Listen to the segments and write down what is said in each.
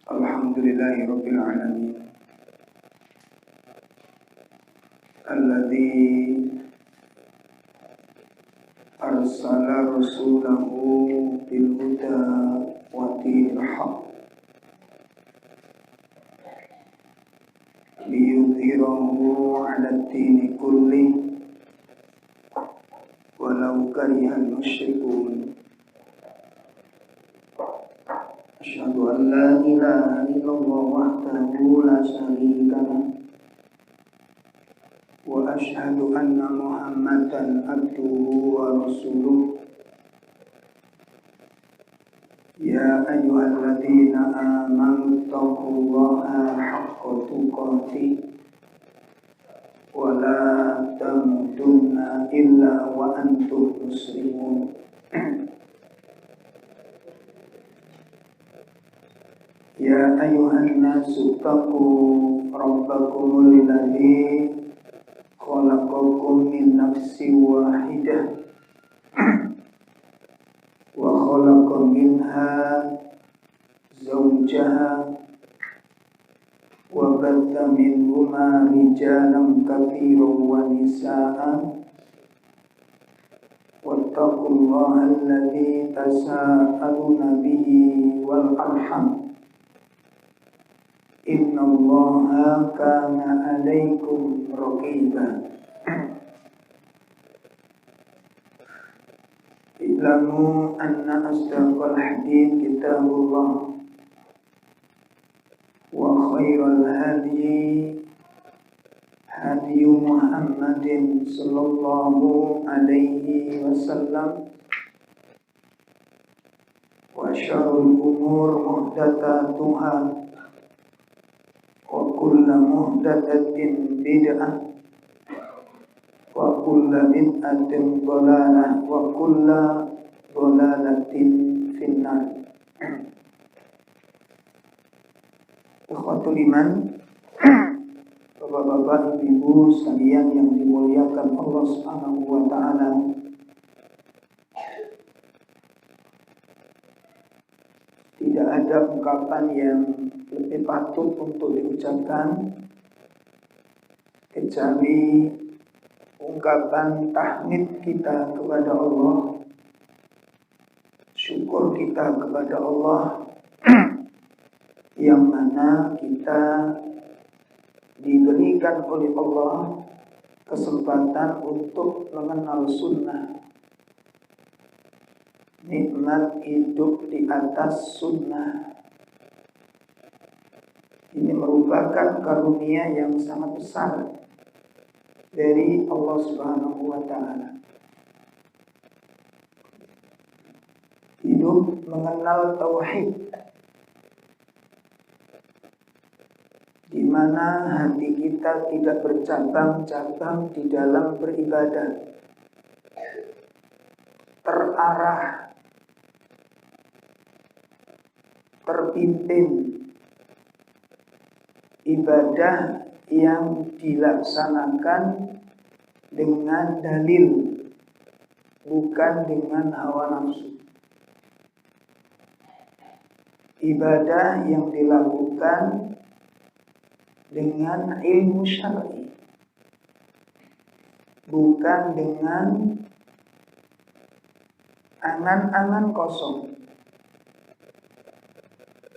Alhamdulillahirabbil alamin. Alladzi arsala rasulahu bil huda wa dinil haqq liyudhhirahu 'alad dini kulli walau karihal musyrikun. Asyhadu an la ilaha illallah wahdahu la syarika lah wa asyhadu anna Muhammadan abduhu wa rasuluh. Ya ayyuhalladzina amanu taqullaha haqqa tuqatih wa la tamutunna illa wa antum muslimun. Ya ayyuhan nasu taqu rabbakumul ladzi khalaqakum min nafsin wahidah wa khalaqa minha zawjaha wa batha minhuma rijalan katsiran wa nisaan wattaqullaha alladzi tasaaluna bihi wal arham innallaha kana 'alaikum raqiba. I'lamu anna asdaqal hadits kitabullah wa khairal hadyi hadyu Muhammadin sallallahu alaihi wasallam wa syarrul umur muhdatsatuha wa kullu muhdatsatin bid'ah wa kullu bid'atin dhalalah wa kullu dhalalatin finnar. Ikhwatul iman, bapak-bapak, ibu sekalian yang dimuliakan Allah Subhanahu wa taala. Tidak ada ungkapan yang lebih patut untuk diucapkan kecuali ungkapan tahmid kita kepada Allah, syukur kita kepada Allah, yang mana kita diberikan oleh Allah kesempatan untuk mengenal sunnah, nikmat hidup di atas sunnah. Ini merupakan karunia yang sangat besar dari Allah Subhanahu wa taala. Hidup mengenal tauhid, di mana hati kita tidak bercabang-cabang di dalam beribadah, terarah, terpimpin ibadah yang dilaksanakan dengan dalil, bukan dengan hawa nafsu. Ibadah yang dilakukan dengan ilmu syar'i, bukan dengan angan-angan kosong.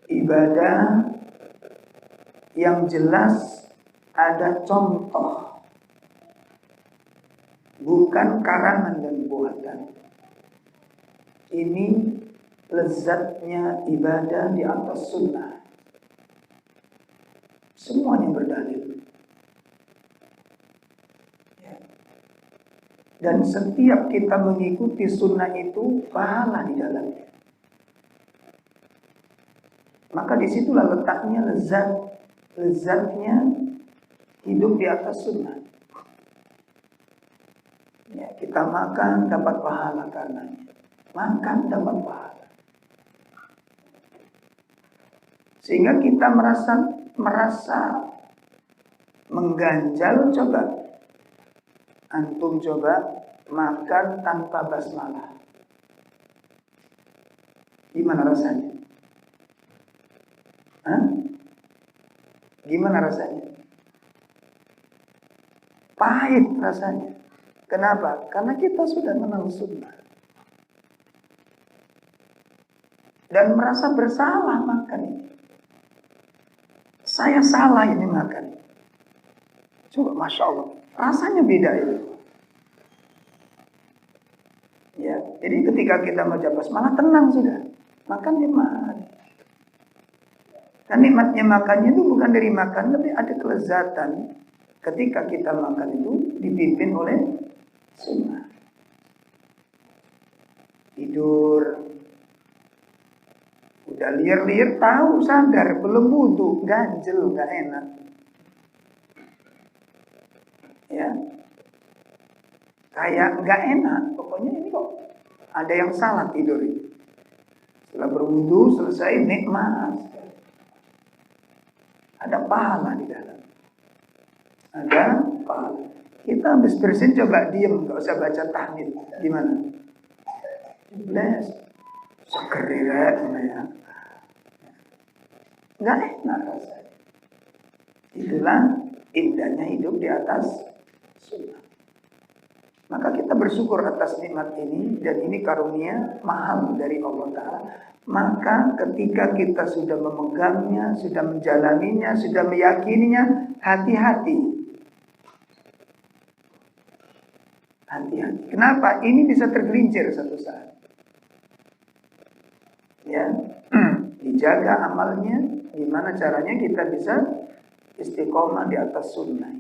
Ibadah yang jelas ada contoh, bukan karangan dan buatan. Ini lezatnya ibadah di atas sunnah. Semuanya berdalil. Dan setiap kita mengikuti sunnah itu pahala di dalamnya. Maka disitulah letaknya lezatnya hidup di atas sunnah. Ya, kita makan dapat pahala karenanya. Makan dapat pahala. Sehingga kita merasa mengganjal. Coba antum makan tanpa basmalah. Gimana rasanya? Hah? Gimana rasanya? Pahit rasanya. Kenapa? Karena kita sudah menang sunnah. Dan merasa bersalah makan ini. Saya salah ini makan. Coba Masya Allah. Rasanya beda itu. Ya, jadi ketika kita mau japas malah tenang sudah. Makan nikmat. Dan nikmatnya makannya itu bukan dari makan, tapi ada kelezatan. Ketika kita makan itu dipimpin oleh sunnah. Tidur. Udah liar-liar tahu sadar belum wudu, ganjel, nggak enak. Ya. Kayak nggak enak, pokoknya ini kok ada yang salah tidur ini. Setelah berwudu selesai nikmat. Ada pahala di dalam. Ada pahala. Kita habis bersin coba diem, nggak usah baca tahmid. Gimana? Bless. Seger ya. Nggak enak rasanya. Itulah indahnya hidup di atas sunnah. Maka kita bersyukur atas nikmat ini, dan ini karunia mahal dari Allah Ta'ala. Maka ketika kita sudah memegangnya, sudah menjalaninya, sudah meyakininya, hati-hati. Hati-hati. Kenapa? Ini bisa tergelincir satu saat. Ya, dijaga amalnya. Gimana caranya kita bisa istiqomah di atas sunnah.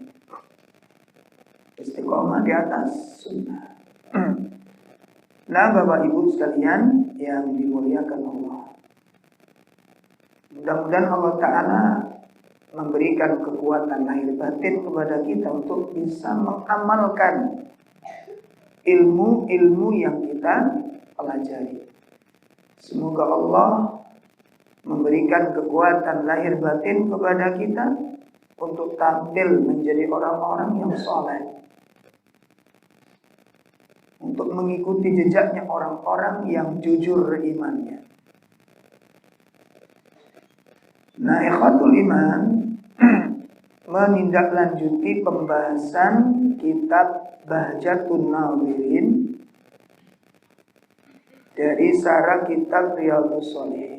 Istiqomah di atas sunnah. Nah, Bapak Ibu sekalian yang dimuliakan Allah, mudah-mudahan Allah Ta'ala memberikan kekuatan lahir batin kepada kita untuk bisa mengamalkan ilmu-ilmu yang kita pelajari. Semoga Allah memberikan kekuatan lahir batin kepada kita untuk tampil menjadi orang-orang yang soleh, untuk mengikuti jejaknya orang-orang yang jujur imannya. Nah, ikhwatul iman, menindaklanjuti pembahasan kitab Bahjatun Nadhirin dari sarah kitab Riyadhus Shalihin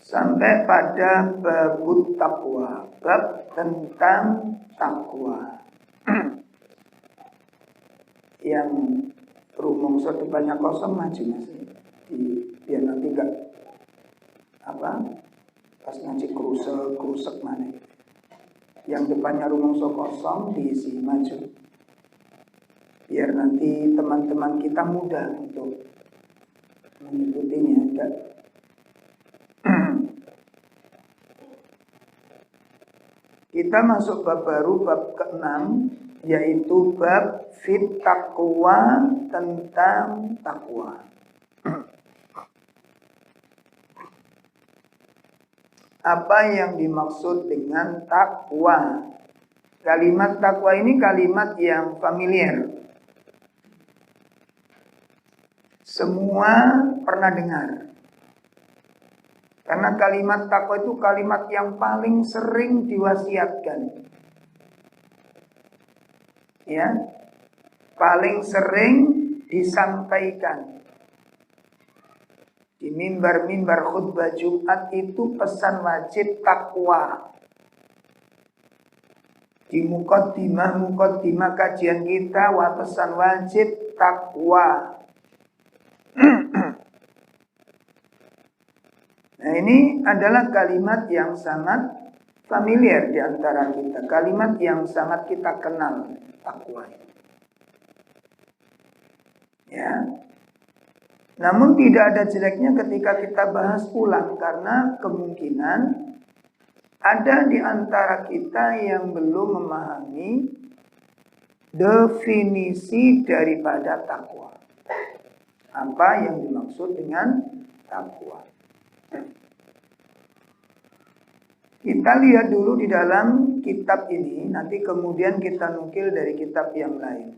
sampai pada babut taqwa, bab tentang takwa. Yang rumongso depannya kosong maju mas, biar nanti enggak apa pas ngaji krusek mana. Yang depannya rumongso kosong diisi maju, biar nanti teman-teman kita mudah untuk mengikutinya. Enggak. Kita masuk bab baru, bab ke-6, yaitu bab fit taqwa, tentang takwa. Apa yang dimaksud dengan takwa? Kalimat takwa ini kalimat yang familiar. Semua pernah dengar. Karena kalimat takwa itu kalimat yang paling sering diwasiatkan. Ya, paling sering disampaikan. Di mimbar-mimbar khutbah Jumat itu pesan wajib takwa. Di muqaddimah kajian kita pesan wajib takwa. Nah, ini adalah kalimat yang sangat familiar di antara kita. Kalimat yang sangat kita kenal, takwa. Ya. Namun tidak ada jeleknya ketika kita bahas ulang, karena kemungkinan ada di antara kita yang belum memahami definisi daripada takwa. Apa yang dimaksud dengan takwa? Kita lihat dulu di dalam kitab ini, nanti kemudian kita nukil dari kitab yang lain.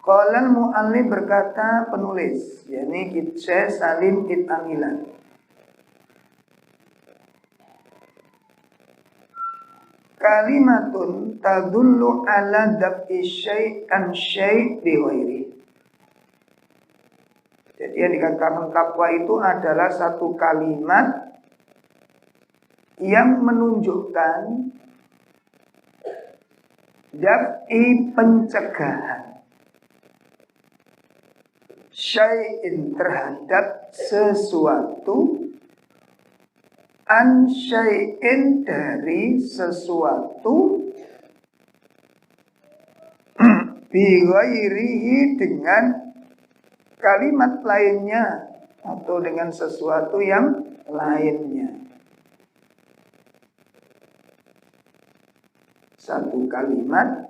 Qala al-mu'allif berkata penulis, yakni Syekh Salim Ibn Amilan. Kalimatun tadullu ala daf'i syai' an syai' bi ghairi. Jadi yang dikatakan takwa itu adalah satu kalimat yang menunjukkan daf'i pencegahan syai'in terhadap sesuatu an syai'in dari sesuatu bi ghairihi dengan kalimat lainnya atau dengan sesuatu yang lainnya. Satu kalimat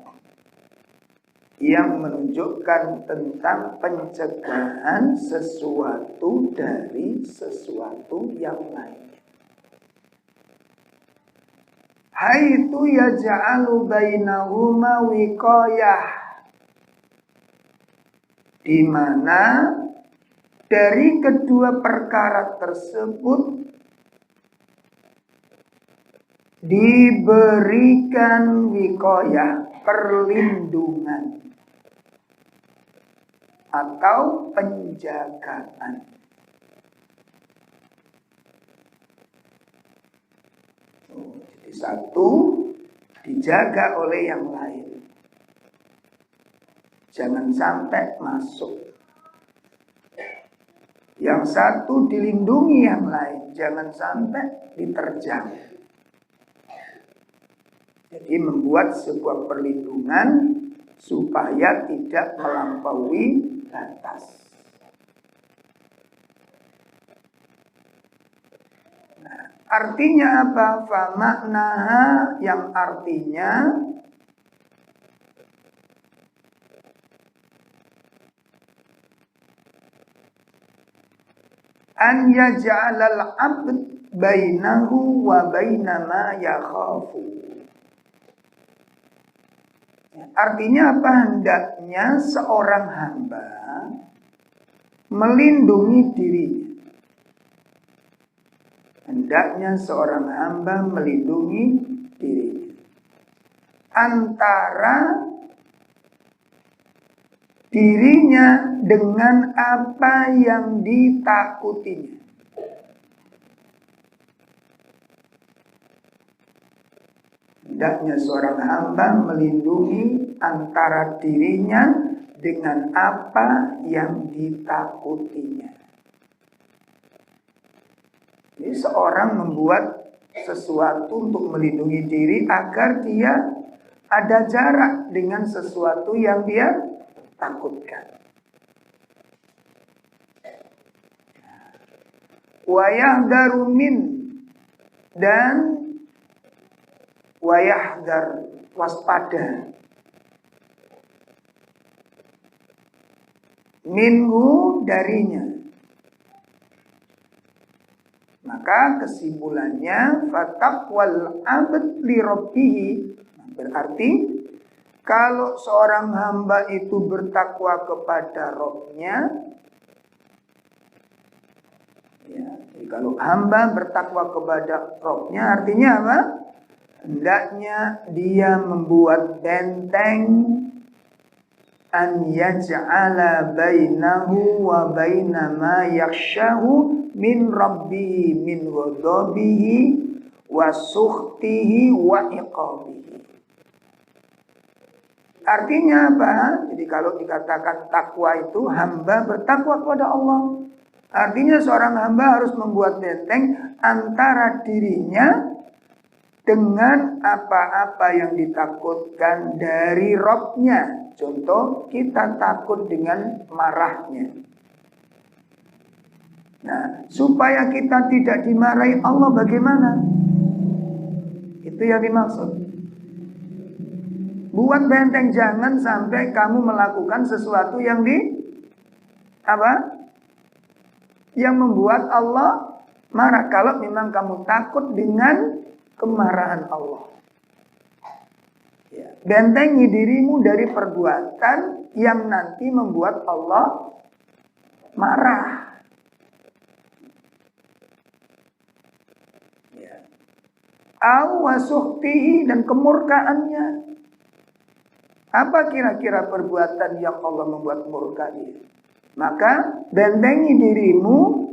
yang menunjukkan tentang pencegahan sesuatu dari sesuatu yang lainnya. Haitu yaj'alu bainahuma wiqayah, di mana dari kedua perkara tersebut diberikan wiqayah, perlindungan atau penjagaan. Jadi satu dijaga oleh yang lain. Jangan sampai masuk. Yang satu dilindungi yang lain, jangan sampai diterjang. Jadi membuat sebuah perlindungan supaya tidak melampaui batas. Nah, artinya apa? Fa maknaha, yang artinya an yaj'alal 'abd bainahu wa baina ma yakhafu. Artinya apa? Hendaknya seorang hamba melindungi dirinya. Hendaknya seorang hamba melindungi dirinya antara dirinya dengan apa yang ditakutinya. Hendaknya seorang hamba melindungi antara dirinya dengan apa yang ditakutinya. Jadi seorang membuat sesuatu untuk melindungi diri agar dia ada jarak dengan sesuatu yang dia takutkan. Wayahdharu min, dan wayahdhar, waspada, minhu, darinya. Maka kesimpulannya fataqwal 'abd li rabbih, berarti kalau seorang hamba itu bertakwa kepada Rabb-nya, ya, jadi kalau hamba bertakwa kepada Rabb-nya artinya apa? Hendaknya dia membuat benteng an yaj'ala bainahu wa baina ma yakhshahu min rabbihi min ghadabihi wa sukhtihi wa iqabihi. Artinya apa? Jadi kalau dikatakan takwa itu hamba bertakwa kepada Allah. Artinya seorang hamba harus membuat benteng antara dirinya dengan apa-apa yang ditakutkan dari Rabb-nya. Contoh, kita takut dengan marahnya. Nah, supaya kita tidak dimarahi Allah bagaimana? Itu yang dimaksud. Buat benteng, jangan sampai kamu melakukan sesuatu yang yang membuat Allah marah. Kalau memang kamu takut dengan kemarahan Allah. Ya. Bentengi dirimu dari perbuatan yang nanti membuat Allah marah. Ya. Awasuhtihi, dan kemurkaannya. Apa kira-kira perbuatan yang Allah membuat murka dia? Maka bentengi dirimu,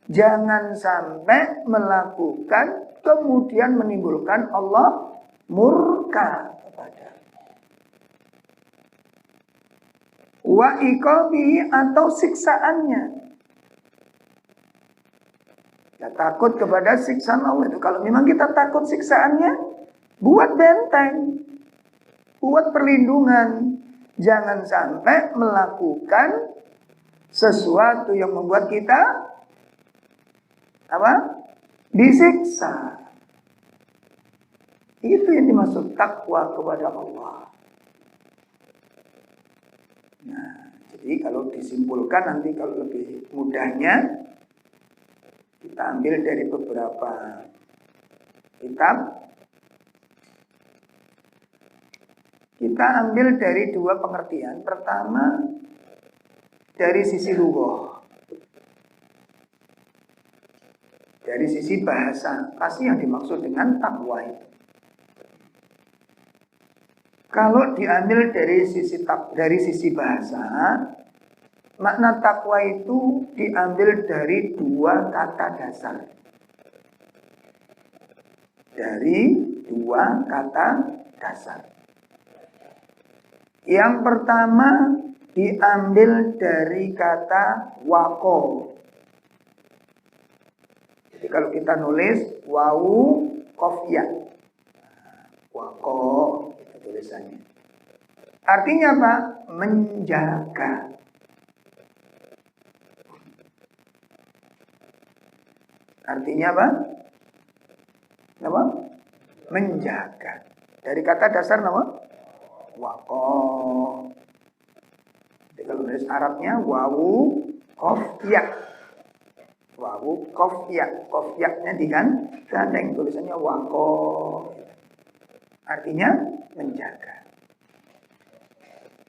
jangan sampai melakukan kemudian menimbulkan Allah murka kepada. Wa iqabihi, atau siksaannya. Ya, takut kepada siksaan Allah itu. Kalau memang kita takut siksaannya, buat benteng, buat perlindungan. Jangan sampai melakukan sesuatu yang membuat kita apa? Disiksa. Itu yang dimaksud takwa kepada Allah. Nah, jadi kalau disimpulkan nanti kalau lebih mudahnya kita ambil dari beberapa kitab. Kita ambil dari dua pengertian. Pertama, dari sisi lughah. Dari sisi bahasa, pasti yang dimaksud dengan takwa itu. Kalau diambil dari sisi bahasa, makna takwa itu diambil dari dua kata dasar. Dari dua kata dasar. Yang pertama diambil dari kata waqo. Jadi kalau kita nulis wawu qaf ya. Waqo itu tulisannya. Artinya apa? Menjaga. Artinya apa? Apa? Menjaga. Dari kata dasar apa? Waqo. Jadi kalau nulis Arabnya wawu qaf ya. Wawu qaf ya. Qaf ya-nya digandeng, tulisannya waqo. Artinya menjaga.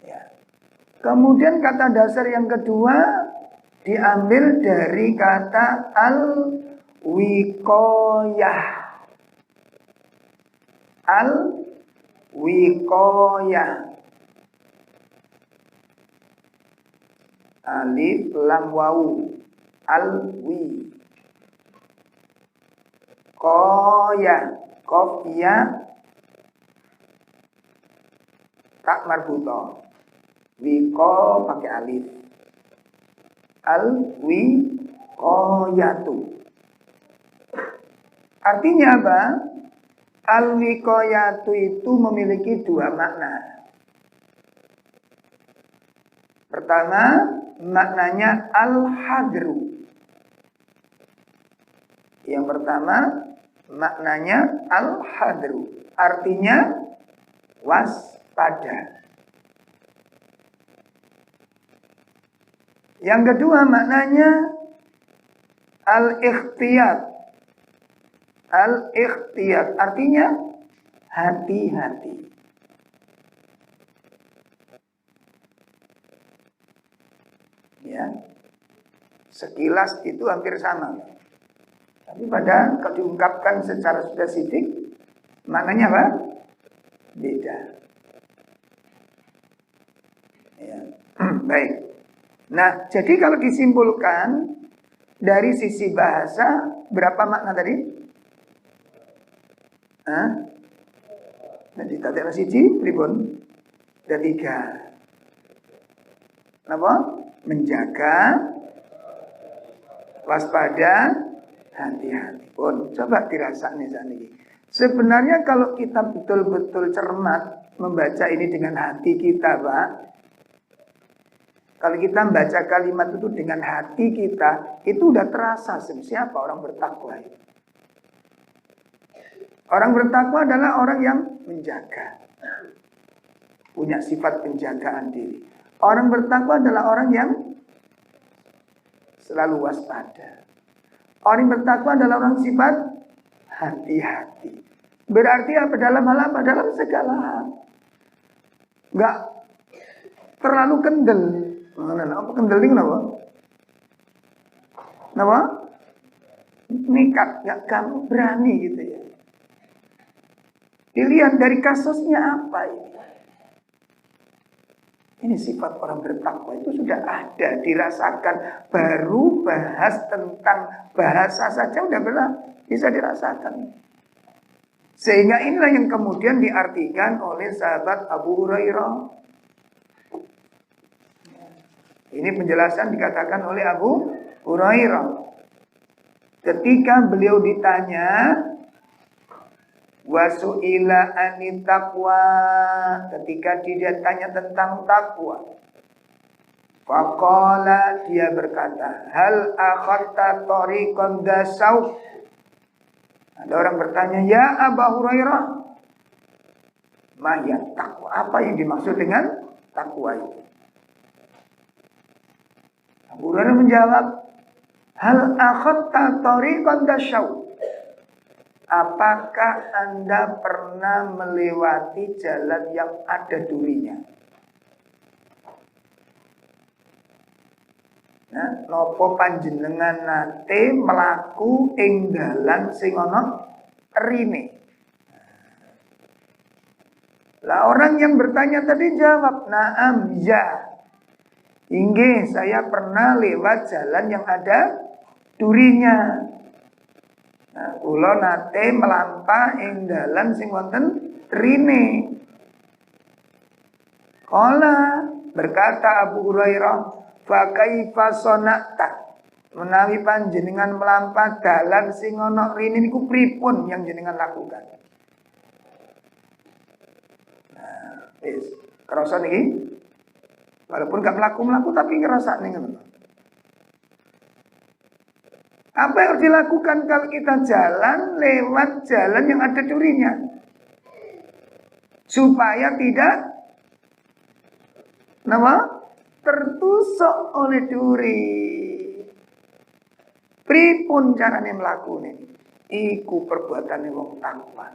Ya. Kemudian kata dasar yang kedua diambil dari kata al-wiqayah. Al-wiqayah. Alif lam wawu. Al-wiqayah. Qaf ya tak marbuto. Wiqo pakai alif. Al-wiqayatu. Artinya apa? Al-wiqayatu itu memiliki dua makna. Pertama, maknanya al-hadru. Yang pertama, maknanya al-hadru. Artinya waspada. Yang kedua maknanya al-ikhtiyat. Al-ikhtiyat artinya hati-hati. Ya. Sekilas itu hampir sama. Tapi pada kalau diungkapkan secara spesifik maknanya apa? Beda. Ya. Baik. Nah, jadi kalau disimpulkan dari sisi bahasa berapa makna tadi? Nanti tadi ada siji, pripun? Ada 3. Apa? Menjaga, waspada, hati-hati. Pun coba dirasakan ini. Sebenarnya kalau kita betul-betul cermat membaca ini dengan hati kita, Pak. Kalau kita membaca kalimat itu dengan hati kita, itu udah terasa siapa orang bertakwa itu. Orang bertakwa adalah orang yang menjaga. Punya sifat penjagaan diri. Orang bertakwa adalah orang yang selalu waspada. Orang bertakwa adalah orang sifat hati-hati. Berarti apa? Dalam hal apa? Dalam segala hal. Enggak terlalu kendel. Apa kendel ini kenapa? Kenapa? Nekat, enggak kamu berani gitu ya. Dilihat dari kasusnya apa ini. Ini sifat orang bertakwa itu sudah ada, dirasakan. Baru bahas tentang bahasa saja udah pernah bisa dirasakan. Sehingga inilah yang kemudian diartikan oleh sahabat Abu Hurairah. Ini penjelasan dikatakan oleh Abu Hurairah. Ketika beliau ditanya, wasu'ila anit taqwa, ketika dia tanya tentang takwa, faqala, dia berkata, hal akhadta tariqan dasau. Ada orang bertanya, ya Abu Hurairah, mahiyat takwa, apa yang dimaksud dengan takwa itu? Abu Hurairah menjawab, hal akhadta tariqan dasau, apakah Anda pernah melewati jalan yang ada durinya? Nah, nopo panjenengan nate melaku ing dalan sing ana rine. Lah orang yang bertanya tadi jawab, "Na'am, ya. Inggih, saya pernah lewat jalan yang ada durinya. Nah, kula nate melampah ing dalan sing wonten rine." Kala berkata Abu Hurairah, fa kaifa sonata, menawi panjenengan melampah dalan sing ana rine niku pripun yang jenengan lakukan? Nah, wis kerasa niki. Walaupun gak melaku tapi ngerasa nih ngono. Apa yang harus dilakukan kalau kita jalan lewat jalan yang ada durinya? Supaya tidak tertusuk oleh duri. Pripun carane mlakune? Iku perbuatane wong takwa.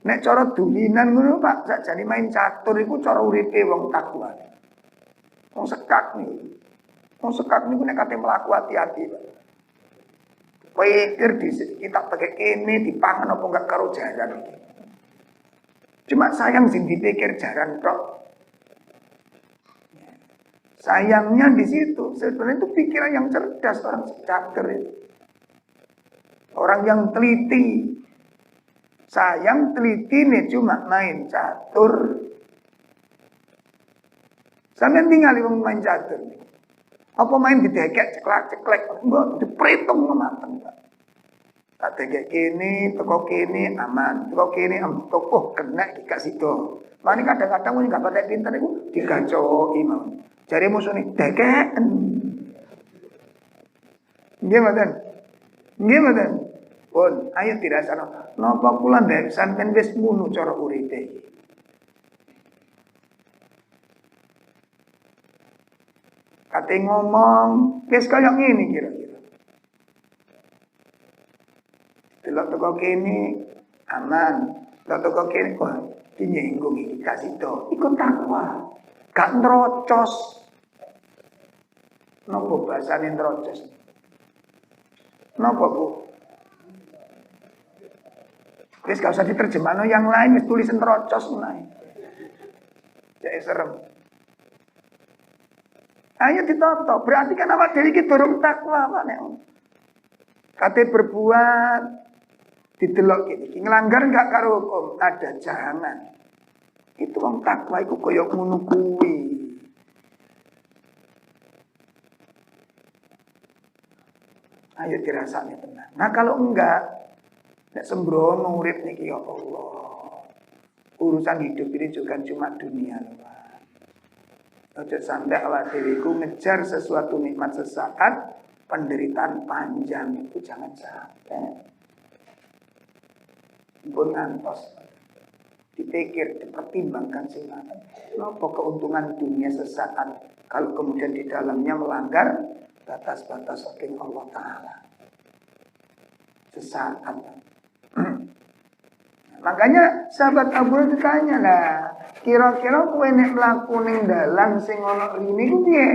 Nek cara dulinan ngono Pak, sakjane main catur iku cara uripe wong takwa. Wong sekak niku. Wong sekak niku nek kate mlaku hati-hati, Pak. Pikir kita pakai kene dipangan apa enggak karo jaran iki. Cuma sayang sing dipikir jaran tok. Sayangnya di situ, sebenarnya itu pikiran yang cerdas orang catur itu. Orang yang teliti. Sayang teliti nih cuma main catur. Sampai tinggal wong main catur. Apa main didekek ceklek-ceklek, mbok diperhitung mateng, Pak. Tak dekek kene, teko kene aman, teko kene toko kena dikasih do. Mane kadang-kadang wong enggak patek pinter iku digacoki mau. Jare musune dekeken. Nggih mboten? Nggih mboten? Pun, ayo dirasakno. Napa kula ndek sampean wis ngono cara uripe iki. Kate ngomong, wis kaya ngene kira-kira. Delok teko kene aman, delok teko kene kok dinyenggung iki kasih do. Iku takwa. Gak nrocos. Napa bahasane nrocos? Napa, Bu? Wis gak usah diterjemahno yang lain, wis tulisan terocos mulai. Jadi serem. Ayo ditoto, berarti kan awak dhewe iki durung takwa, Pak nek. Kate berbuat didelok iki nglanggar enggak karo hukum, ada jangan. Itu wong takwa iku koyo ngono kuwi. Ayo dirasakne tenan. Nah kalau enggak, nek sembrono urip niki ya Allah. Urusan hidup ini juga cuma dunia loh, Pak. Ojo sampai awak dhewe iku ngejar sesuatu nikmat sesaat, penderitaan panjang itu jangan sampai. Pun ngantos. Dipikir, dipertimbangkan silakan. Apa keuntungan dunia sesaat kalau kemudian di dalamnya melanggar batas-batas saking Allah Ta'ala. Sesaat. Makanya sahabat Abu Hurairah ditanya lah, kira-kira kowe nek mlaku ning dalan sing ana rene ku piye?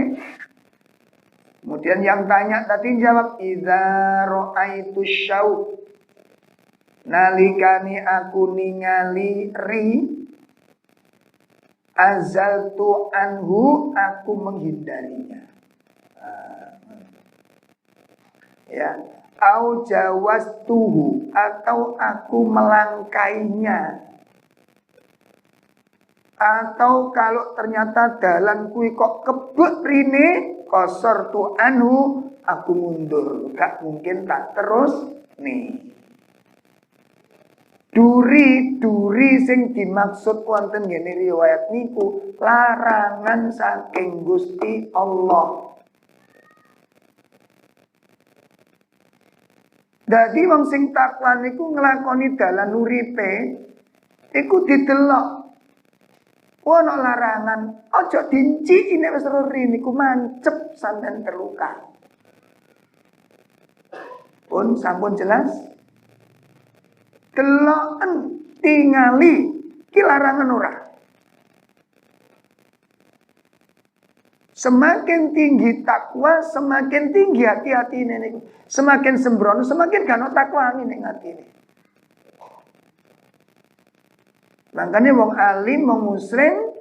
Kemudian yang tanya tadi jawab, idza ra'aitu syauq, nalikani aku ningali ri, azaltu anhu, aku menghindarinya. Ya, au jawastuhu, atau aku melangkainya. Atau kalau ternyata dalan kui kok kebek rine, kosor tu anhu, aku mundur. Gak mungkin tak terus nih. Duri sing dimaksud wonten ngene riwayat niku larangan saking Gusti Allah. Dadi wong sing takwa niku nglakoni dalan uripe iku didelok. Ono larangan, ojo dinci ini wis ruri niku mancep sampean terluka. Pun sampun jelas. Deloken tingali ki larangan ora. Semakin tinggi takwa, semakin tinggi hati-hati ini. Semakin sembrono, semakin gak takwa ini hati ini. Makanya wong alim, wong muslim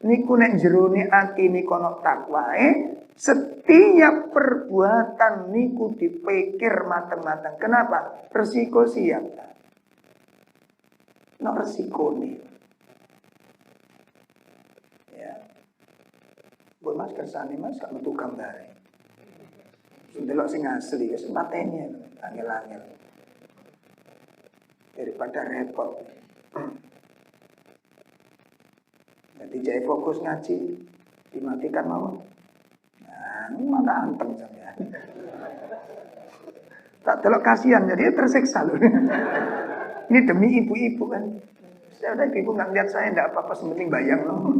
niku nek jerone ati niku ana takwae, setiap perbuatan niku dipikir mateng-mateng. Kenapa? Resiko siap. No resiko nih. Ya. Buat mas kersane mas gak metu gambare. Ndelok sing asli wis patene angel-angel. Daripada repot. Jadi jaya fokus ngaji, dimatikan mau. Nah, ini mana anteng sampean. Tak delok kasihan, jadi tersiksa loh. Ini demi ibu-ibu kan. Saya udah ibu nggak lihat saya, nggak apa-apa, sementing bayang loh.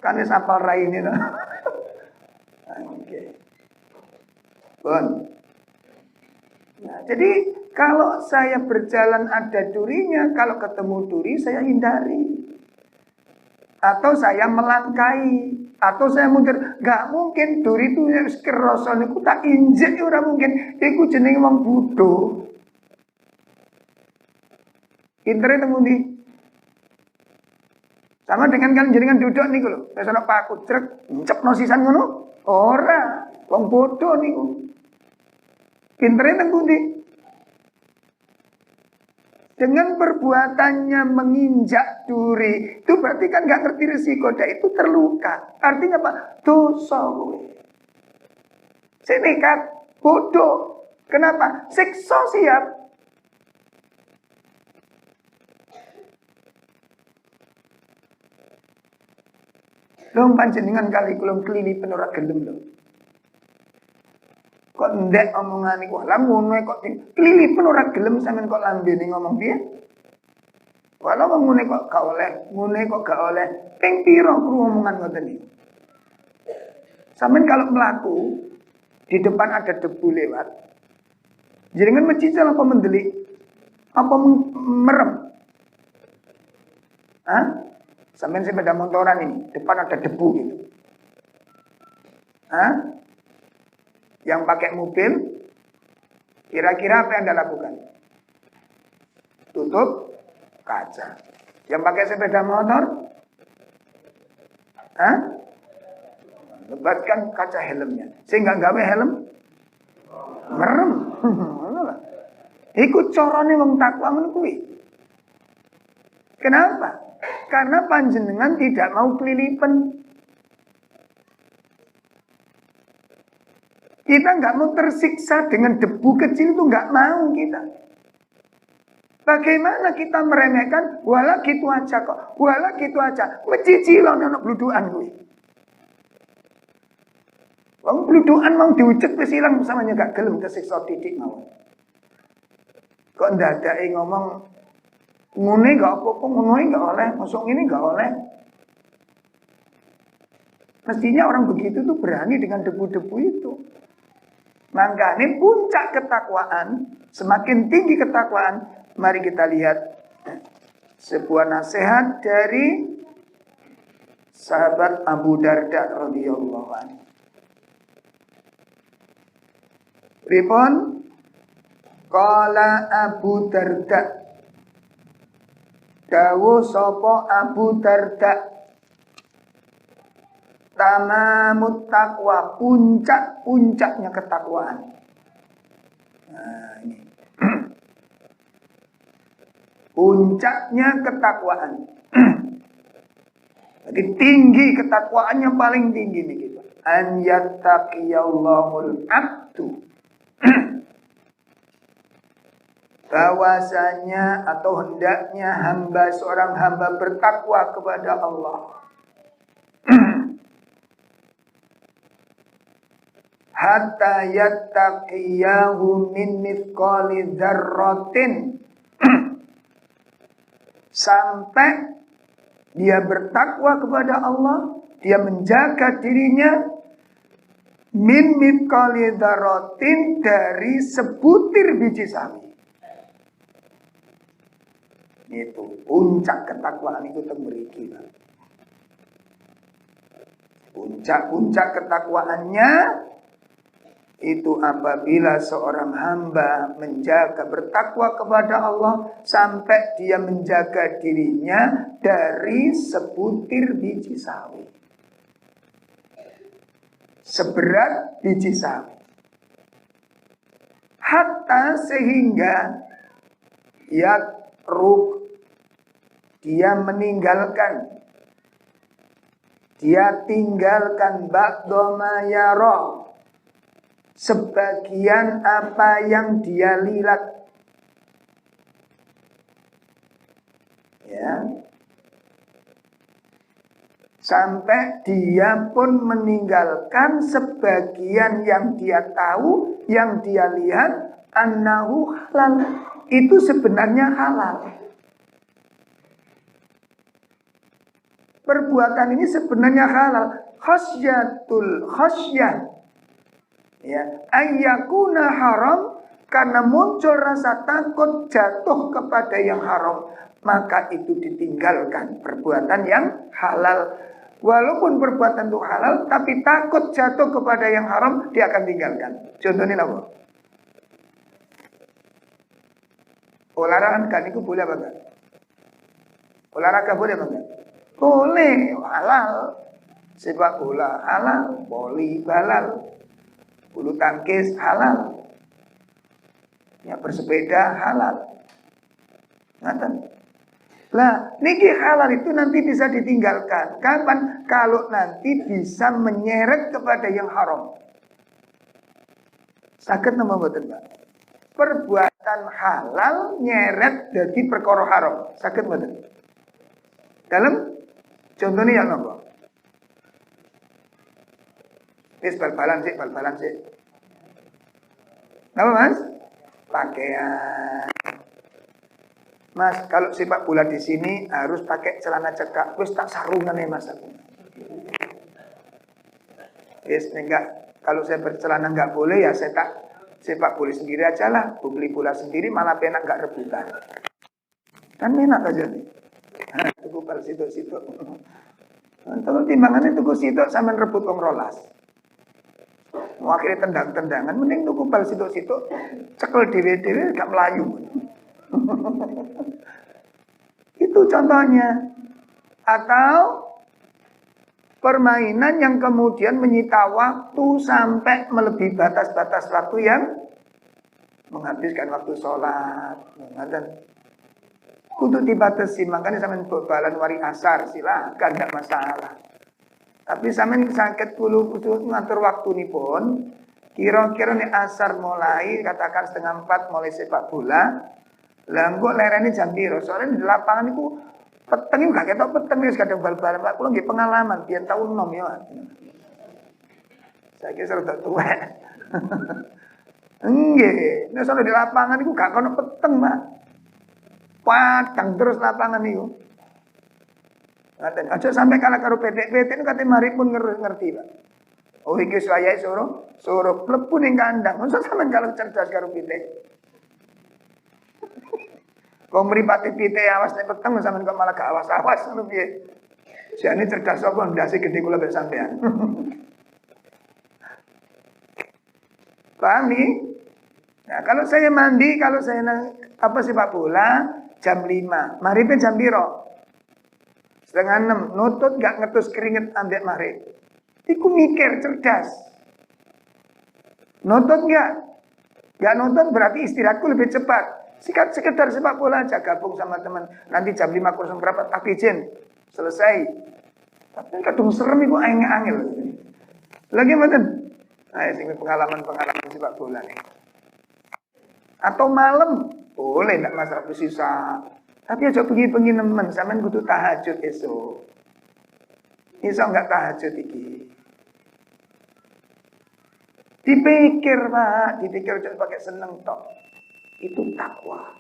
Kan ini sapal rai ini loh. Oke. Bon. Nah, jadi kalau saya berjalan ada durinya, kalau ketemu duri saya hindari. Atau saya melangkai, atau saya mundur. Gak mungkin duri itu kerosan itu tak injek, ora mungkin. Iku jenenge wong bodoh. Pintere temu ndi? Sama dengan kan jenengan duduk niku lho. Wis ana paku trek, ncepno sisan ngono. Ora, wong bodoh niku. Pintere teng pundi? Dengan perbuatannya menginjak duri, itu berarti kan gak ngerti risiko, dan itu terluka. Artinya apa? Dosa. Saya nekat, bodoh. Kenapa? Siksa siap. Lho panjenengan kali kula kelilipan ora gelem lho. Kok ndek omongan iku lah ngono kok kelilipan ora gelem sampean kok lambene ngomong piye? Walau ngene kok gak oleh, ngene kok gak oleh. Ping pira kru omongan ngoten iki? Sampean kalau melaku di depan ada debu lewat. Jenengan mencicil apa mendelik? Apa merem? Hah? Sampean sepeda motoran ini, depan ada debu gitu. Hah? Yang pakai mobil, kira-kira apa yang Anda lakukan? Tutup kaca. Yang pakai sepeda motor, lebatkan kaca helmnya. Sehingga gawe helm, merem. Ikut corone wong takwa ngono kuwi. Kenapa? Karena panjenengan tidak mau kelilipan. Kita nggak mau tersiksa dengan debu kecil itu, nggak mau kita. Bagaimana kita meremehkan? Walah gitu aja kok. Walah gitu aja. Mecicilon anak bluduan gue. Wong bluduan mau diucek wis ilang samanya gak gelem kesiksa titik mau. Kok ndadake ngomong ngene gak apa-apa, ngono gak oleh, masuk ini gak oleh. Mestinya orang begitu tuh berani dengan debu-debu itu. Makanya puncak ketakwaan, semakin tinggi ketakwaan, mari kita lihat sebuah nasihat dari sahabat Abu Darda radhiyallahu anhu. Pripun? Qala Abu Darda, dawuh sapa Abu Darda, tamamut taqwa, puncak-puncaknya ketakwaan. Nah, ini. Puncaknya ketakwaan. Jadi tinggi ketakwaannya paling tinggi nih gitu. An yattaqiyallahul abdu. Bahwasanya atau hendaknya seorang hamba bertakwa kepada Allah. Hatta yattaqiyahu min mithqali dzarratin. Sampai dia bertakwa kepada Allah, dia menjaga dirinya min mithqali dzarratin, dari sebutir biji sawi. Itu puncak ketakwaan itu temberiki. Puncak-puncak ketakwaannya itu apabila seorang hamba menjaga bertakwa kepada Allah sampai dia menjaga dirinya dari sebutir biji sawi. Seberat biji sawi. Hatta sehingga dia meninggalkan, dia tinggalkan ba'doma yara, sebagian apa yang dia lihat. Ya. Sampai dia pun meninggalkan sebagian yang dia tahu, yang dia lihat, annahu halal, itu sebenarnya halal. Perbuatan ini sebenarnya halal. Khasyah. Ya, ayyakuna haram, karena muncul rasa takut jatuh kepada yang haram, maka itu ditinggalkan perbuatan yang halal. Walaupun perbuatan itu halal, tapi takut jatuh kepada yang haram, dia akan tinggalkan. Contohnya apa? Olahraga kan itu boleh apa enggak? Olahraga boleh apa enggak? Boleh, halal. Sepak bola halal, voli halal, bulu tangkis halal, ya bersepeda halal. Ngaten. Lah, niki halal itu nanti bisa ditinggalkan. Kapan? Kalau nanti bisa menyeret kepada yang haram. Saged napa mboten, Pak? Perbuatan halal nyeret dadi perkara haram. Saged mboten? Dalam contohnya yang apa? Wis bal-balan sih. Apa Mas? Pakaian. Mas, kalau sepak bola di sini harus pakai celana cekak. Wis tak sarungan nih Mas. Wis enggak, kalau saya bercelana enggak boleh ya saya tak sepak bola sendiri aja lah. Beli bola sendiri malah penak enggak rebutan. Kan enak aja nih. Tuku bal situ-situ. Kalau timbangannya tuku situ sampean rebut wong rolas. Mau akhirnya tendang-tendangan, mending tuku bal situ-situ, cekel dhewe-dhewe gak melayu. Itu contohnya. Atau permainan yang kemudian menyita waktu sampai melebihi batas-batas waktu yang menghabiskan waktu sholat. Kudu dibatasi, makanya sampean balan wari asar silakan, tidak masalah. Tapi sampean sakit kudu ngatur waktu nih pun. Kira-kira nih asar mulai, katakan 3:30 mulai sepak bola. Lah engko lerene jam piro? Soalnya di lapangan itu peteng itu gak ketok peteng wis kadang bal-balan. Pak kula nggih pengalaman biyen tahun 6 ya. Saiki rada tuwek. Nggih, nek sono di lapangan iku gak kono peteng, Pak. Padang terus lapangan itu. Ngaten, aja sampai kalah karo PT kate mari pun ngerti, Pak. Oh iki wayahe suruh mlebu ning kandang. Masa sampean kalau cerdas karo pitik. Kok mripate pitik awas nek peteng sampean kok malah gak awas-awas ngono piye? Jane cerdas apa ndase gede kula mbek sampean. Paham nih? Nah, kalau saya mandi, kalau saya sepak bola jam 5, maghribnya jam piro? Setengah 6, nutut gak ngetus keringet ambek maghrib. Iku mikir cerdas. Nutut gak? Gak nutut berarti istirahatku lebih cepat. Sekedar sepak bola aja, gabung sama teman. Nanti jam 5 kurang berapa tak izin. Selesai. Tapi kadung serem iku angel-angel. Lagi mboten? Nah, ini pengalaman sepak bola nih. Atau malam boleh ndak masalah sisa. Tapi aja pergi nemen, sampean kudu tahajud esok. Iso enggak tahajud iki? Dipikir, Pak, dipikir aja pakai seneng tok. Itu takwa.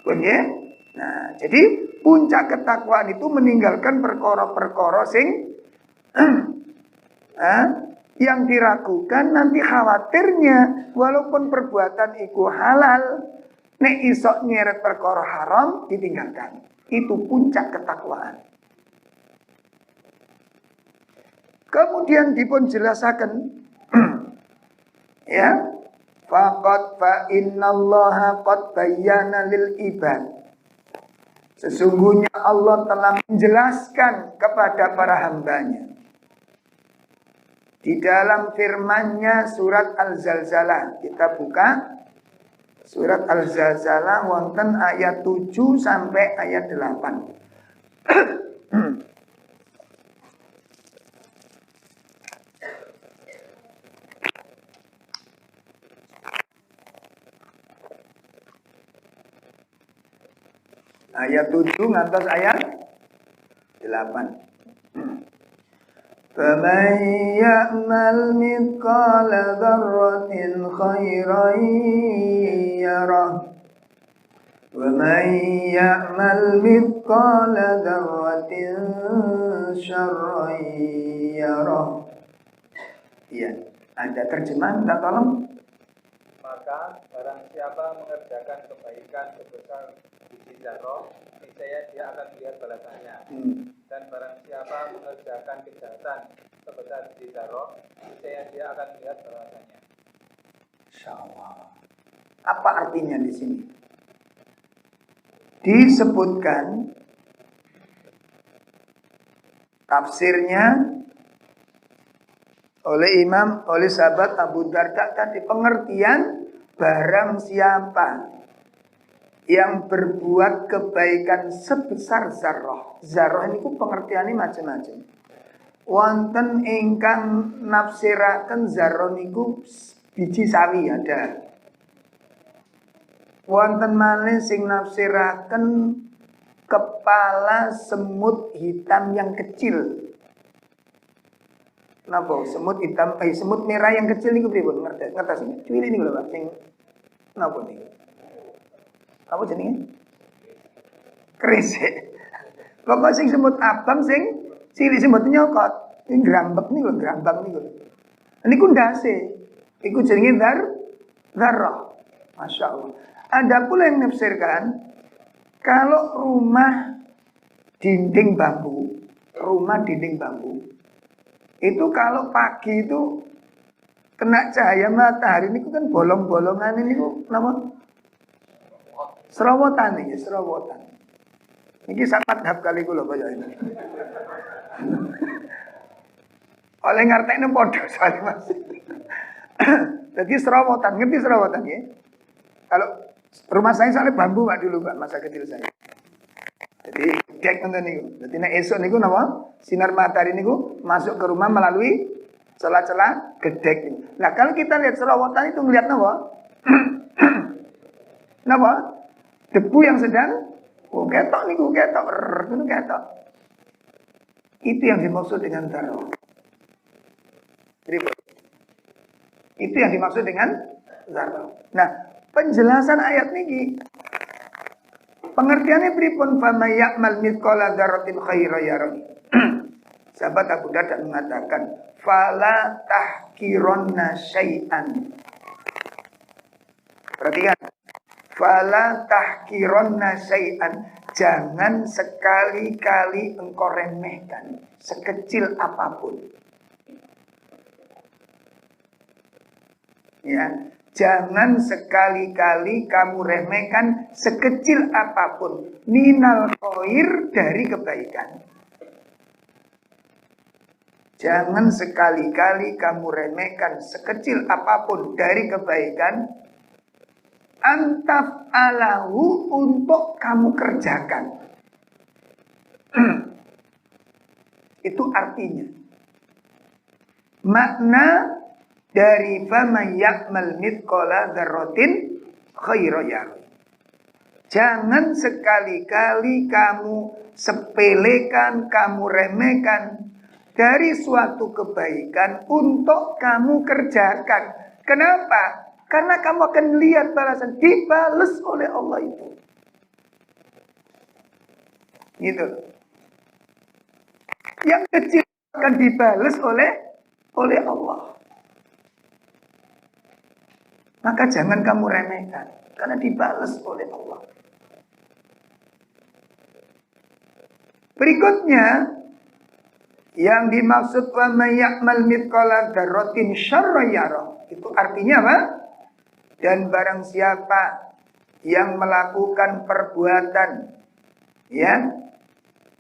Bener? Nah, jadi puncak ketakwaan itu meninggalkan perkara-perkara sing yang diragukan, nanti khawatirnya walaupun perbuatan iku halal, nek isok nyeret perkara haram ditinggalkan. Itu puncak ketakwaan. Kemudian dipun jelasaken ya, faqad fa innallaha qad bayyana lil ibad. Sesungguhnya Allah telah menjelaskan kepada para hambanya. Di dalam firman-Nya surat Al-Zalzalah, kita buka surat Al-Zalzalah wonten ayat 7 sampai ayat 8. Ayat 7 ngantos ayat 8. فَمَنْ يَعْمَلْ مِثْقَالَ ذَرَّةٍ خَيْرًا يَرَهُ وَمَنْ يَعْمَلْ مِثْقَالَ ذَرَّةٍ شَرًّا يَرَهُ. Ya, ada terjemahan, minta tolong. Maka barang siapa mengerjakan kebaikan sebesar biji zarah, niscaya dia akan melihat balasannya. Dan barang siapa mengerjakan kejahatan sebesar biji zarah, niscaya dia akan melihat balasannya. Insyaallah. Apa artinya di sini? Disebutkan tafsirnya oleh sahabat Abu Darda tadi, pengertian barang siapa yang berbuat kebaikan sebesar zarrah. Zarrah ini pengertiannya macam-macam. Wonten ingkang nafsiraken zarrah niku biji sawi ada. Wonten malih sing nafsiraken kepala semut hitam yang kecil. Napa semut hitam, semut merah yang kecil niku pripun? Ngertos iki. Cuwili niku lho, Pak, sing napa niku? Apa jenenge? Keris. Pokok sing semut abang sing cilik semut nyokot. Ini grambek niku lho, grambang niku lho. Niku ndase. Iku jenenge zarrah. Masya Allah. Ada pula yang menafsirkan kalau rumah dinding bambu itu kalau pagi itu kena cahaya matahari ini kan bolong-bolongan ini nama serowotan ini, serowotan. Ini sangat hab kali kula kaya ini. Oleh ngertekne padha soalnya Mas. Jadi serowotan, ngerti serowotan ya? Kalau rumah saya soalnya bambu Pak dulu Pak, masa kecil saya. Jadi dek nonton niku. Dadi nek esuk niku napa? Sinar matahari niku masuk ke rumah melalui celah-celah gedek. Nah, kalau kita lihat serowotan itu ngelihat napa? Napa? Debu yang sedang ketok niku, ketok niku ketok. Itu yang dimaksud dengan zarrah. Itu yang dimaksud dengan zarrah. Nah, penjelasan ayat niki pengertiannya pripun fama ya'mal mithqala dzarratin khairan yarah. Sahabat Abu Darda mengatakan fala tahkironna syai'an. Perhatikan. Fala tahkironna syai'an. Jangan sekali-kali engkau remehkan sekecil apapun. Ya, jangan sekali-kali kamu remehkan sekecil apapun minal khair, dari kebaikan. Jangan sekali-kali kamu remehkan sekecil apapun dari kebaikan, antaf alahu, untuk kamu kerjakan. Itu artinya, makna dari faman ya'mal mithqala dzarratin khairan yarah. Jangan sekali-kali kamu sepelekan, kamu remehkan dari suatu kebaikan untuk kamu kerjakan. Kenapa? Karena kamu akan lihat balasan, dibalas oleh Allah itu. Gitu. Yang kecil akan dibalas oleh Allah. Maka jangan kamu remehkan, karena dibalas oleh Allah. Berikutnya, yang dimaksud wa may ya'mal mithqala dzarratin syarran yarah, itu artinya apa? Dan barang siapa yang melakukan perbuatan ya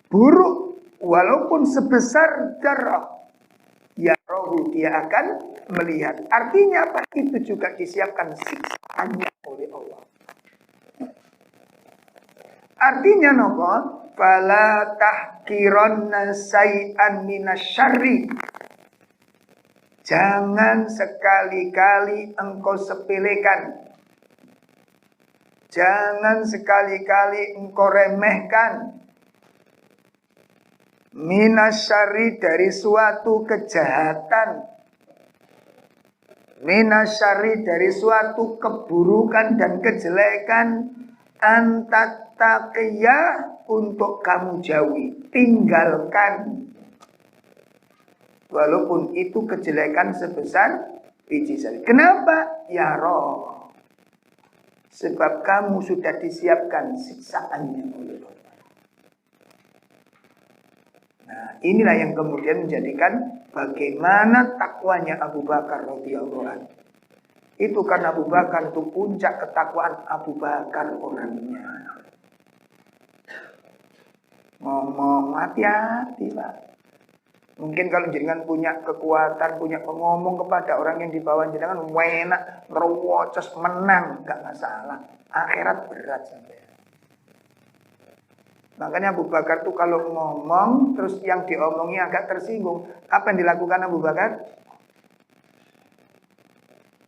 buruk walaupun sebesar dzarrah, ya rohu, dia akan melihat. Artinya apa? Itu juga disiapkan siksaannya oleh Allah. Artinya nopo? Fala tahkironna syai'an minasyarri. Jangan sekali-kali engkau sepelekan. Jangan sekali-kali engkau remehkan minasyarri, dari suatu kejahatan. Minasyarri, dari suatu keburukan dan kejelekan. Antattaqiyah, untuk kamu jauhi, tinggalkan. Walaupun itu kejelekan sebesar biji sawi. Kenapa? Ya roh. Sebab kamu sudah disiapkan siksaannya oleh Allah. Nah, inilah yang kemudian menjadikan bagaimana takwanya Abu Bakar radhiyallahu anhu. Itu karena Abu Bakar itu puncak ketakwaan Abu Bakar orangnya. Ngomong hati-hati, Pak. Mungkin kalau jenengan punya kekuatan, punya pengomong kepada orang yang di bawah jenengan, enak, ngerwocos, menang, gak masalah. Akhirat berat sampai. Makanya Abu Bakar tuh kalau ngomong, terus yang diomongi agak tersinggung, apa yang dilakukan Abu Bakar?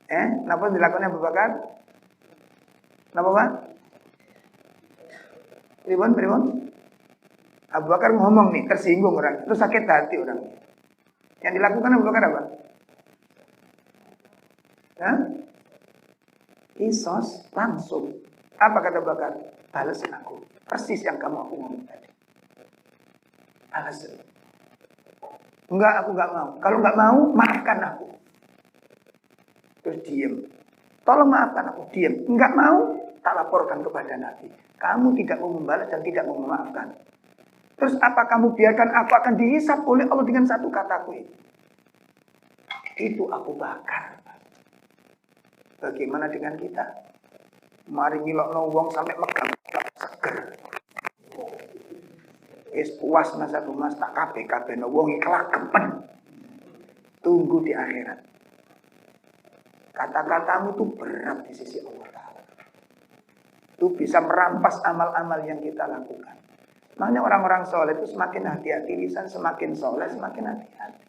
Kenapa dilakukan Abu Bakar? Kenapa, Pak? Pribon? Abu Bakar ngomong nih, tersinggung orang, itu sakit hati orang. Yang dilakukan Abu Bakar apa? Kisos langsung. Apa kata Abu Bakar? Balasin aku. Persis yang kamu aku ngomong tadi. Balasin. Enggak, aku enggak mau. Kalau enggak mau, maafkan aku. Terus diem. Tolong maafkan aku, diem. Enggak mau, tak laporkan kepada Nabi. Kamu tidak mau membalas dan tidak mau memaafkan. Terus apa kamu biarkan aku akan dihisap oleh Allah dengan satu kataku ini? Itu Abu Bakar. Bagaimana dengan kita? Mari ngilokno wong sampai megang seger. Wis puas mas satu mas tak kabeh no wong kelakepen. Tunggu di akhirat. Kata-katamu itu berat di sisi Allah Ta'ala. Itu bisa merampas amal-amal yang kita lakukan. Makanya orang-orang soleh itu semakin hati-hati, lisan semakin soleh, semakin hati-hati.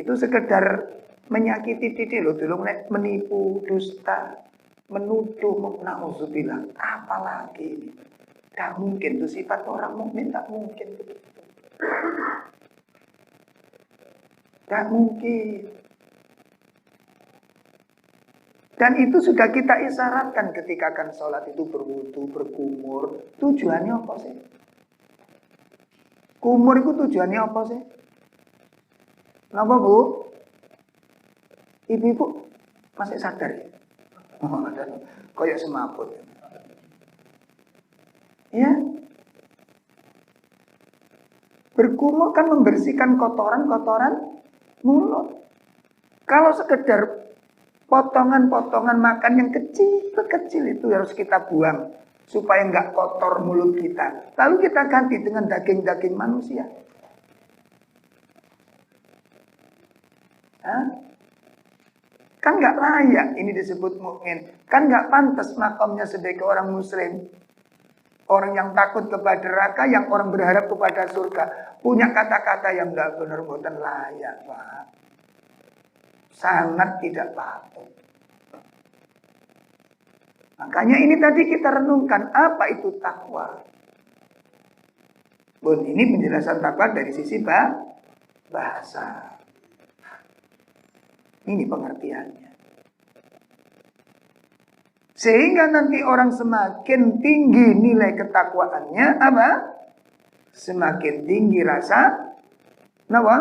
Itu sekedar menyakiti titik loh, dulu menipu, dusta, menuduh, na'udzubillah. Apalagi ini? Tak mungkin, itu sifat orang mukmin, tak mungkin begitu. Tak mungkin. Dan itu sudah kita isyaratkan ketika akan sholat itu berwudu, berkumur. Tujuannya apa sih? Kumur itu tujuannya apa sih? Kenapa Bu? Ibu-ibu masih sadar ya? Oh, ada koyok semaput. Ya. Berkumur kan membersihkan kotoran-kotoran mulut. Kalau sekedar potongan-potongan makan yang kecil-kecil itu harus kita buang supaya nggak kotor mulut kita. Lalu kita ganti dengan daging-daging manusia. Hah? Kan nggak layak ini disebut mukmin. Kan nggak pantas makamnya sebagai orang muslim. Orang yang takut kepada neraka, yang orang berharap kepada surga. Punya kata-kata yang nggak benar, bukan layak, Pak. Sangat tidak patut. Makanya ini tadi kita renungkan, apa itu takwa? Bun, ini penjelasan takwa dari sisi bahasa. Ini pengertiannya. Sehingga nanti orang semakin tinggi nilai ketakwaannya, apa? Semakin tinggi rasa, apa?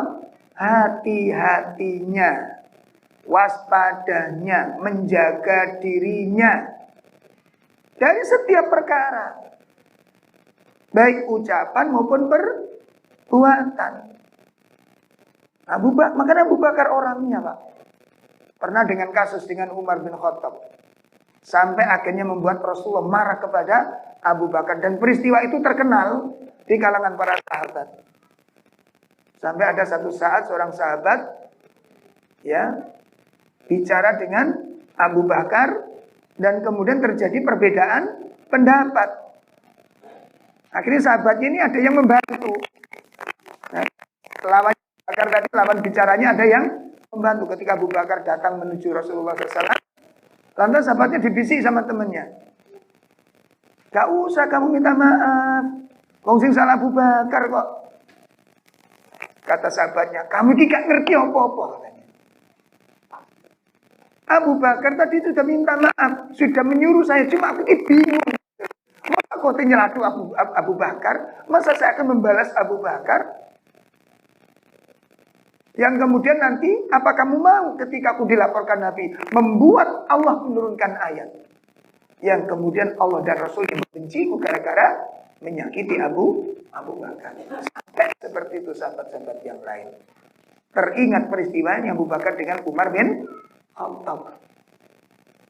Hati-hatinya, waspadanya, menjaga dirinya dari setiap perkara, baik ucapan maupun perbuatan. Makanya Abu Bakar orangnya, Pak. Pernah dengan kasus dengan Umar bin Khattab. Sampai akhirnya membuat Rasulullah marah kepada Abu Bakar. Dan peristiwa itu terkenal di kalangan para sahabat. Sampai ada satu saat seorang sahabat ya bicara dengan Abu Bakar. Dan kemudian terjadi perbedaan pendapat. Akhirnya sahabatnya ini ada yang membantu. Nah, lawan Bakar tadi, lawan bicaranya ada yang membantu. Ketika Abu Bakar datang menuju Rasulullah SAW. Lantas sahabatnya dibisik sama temannya. Gak usah kamu minta maaf. Wong sing salah Abu Bakar kok. Kata sahabatnya, kamu ini gak ngerti apa-apa. Abu Bakar tadi sudah minta maaf. Sudah menyuruh saya. Cuma aku ini bingung. Masa kau nyeladu Abu Bakar? Masa saya akan membalas Abu Bakar? Yang kemudian nanti, apa kamu mau ketika aku dilaporkan Nabi? Membuat Allah menurunkan ayat. Yang kemudian Allah dan Rasul membenciku gara-gara menyakiti Abu Bakar. Sampai seperti itu sahabat-sahabat yang lain. Teringat peristiwanya Abu Bakar dengan Umar bin Khattab.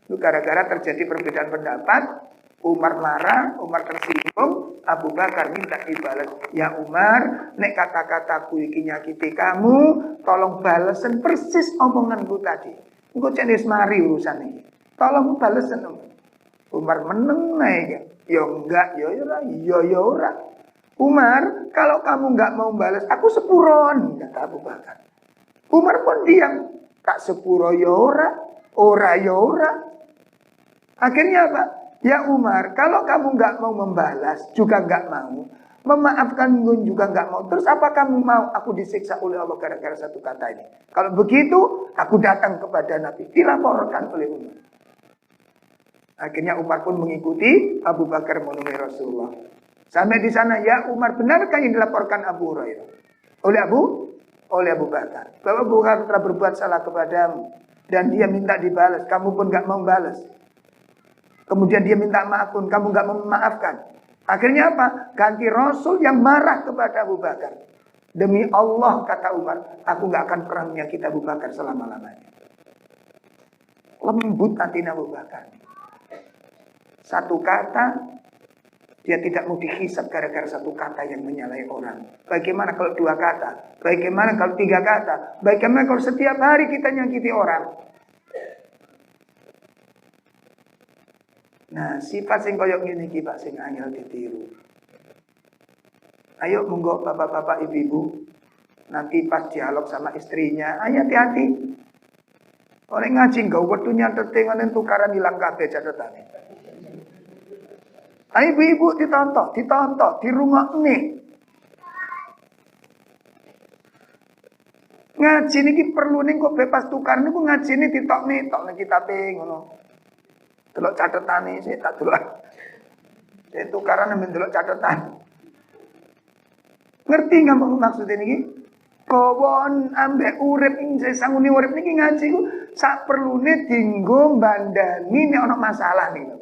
Itu gara-gara terjadi perbedaan pendapat. Umar marah, Umar tersinggung, Abu Bakar minta dibalas. Ya Umar, nek kata-kataku iki nyakiti kamu, tolong balesen persis omonganku tadi. Engko jenis mari urusan ini. Tolong balesen. Umar meneng ya. Ya enggak, ya ora. Umar, kalau kamu enggak mau balas, aku sepuron, kata Abu Bakar. Umar pun diam. Tak sepuro ya ora ya ora. Akhirnya apa? Ya Umar, kalau kamu nggak mau membalas, juga nggak mau, memaafkan juga nggak mau, terus apa kamu mau aku disiksa oleh Allah gara-gara satu kata ini? Kalau begitu, aku datang kepada Nabi, dilaporkan oleh Umar. Akhirnya Umar pun mengikuti Abu Bakar menemui Rasulullah. Sampai di sana, ya Umar, benarkah yang dilaporkan Abu Hurairah? Oleh Abu Bakar. Bahwa Abu Bakar telah berbuat salah kepadamu. Dan dia minta dibalas, kamu pun nggak mau balas. Kemudian dia minta maaf pun, kamu nggak memaafkan. Akhirnya apa? Ganti Rasul yang marah kepada Abu Bakar. Demi Allah, kata Umar, aku nggak akan pernah menyakiti Abu Bakar selama-lamanya. Lembut hati Abu Bakar. Satu kata, dia tidak mau dihisap gara-gara satu kata yang menyalahi orang. Bagaimana kalau dua kata? Bagaimana kalau tiga kata? Bagaimana kalau setiap hari kita nyakiti orang? Nah, sifat sing koyok ngene iki Pak sing angel ditiru. Ayo monggo bapak-bapak ibu-ibu nanti pas dialog sama istrinya, ayo hati-hati. Orang ngaji enggak wedu nyatet ngono tukaran ilang kabeh catetane. Ayo ibu-ibu ditonton, dirungokne. Ngaji niki perlu ning kok bebas tukar niku ngajine ditokne kitabe ngono. Delok catetane sik tak delok. Sik tukaran men delok catetan. Ngerti nggak maksud ini? Kawon ambek urip ing sesangune urip niki ngaji ku sak perlune dienggo mbandani nek ana masalah niku.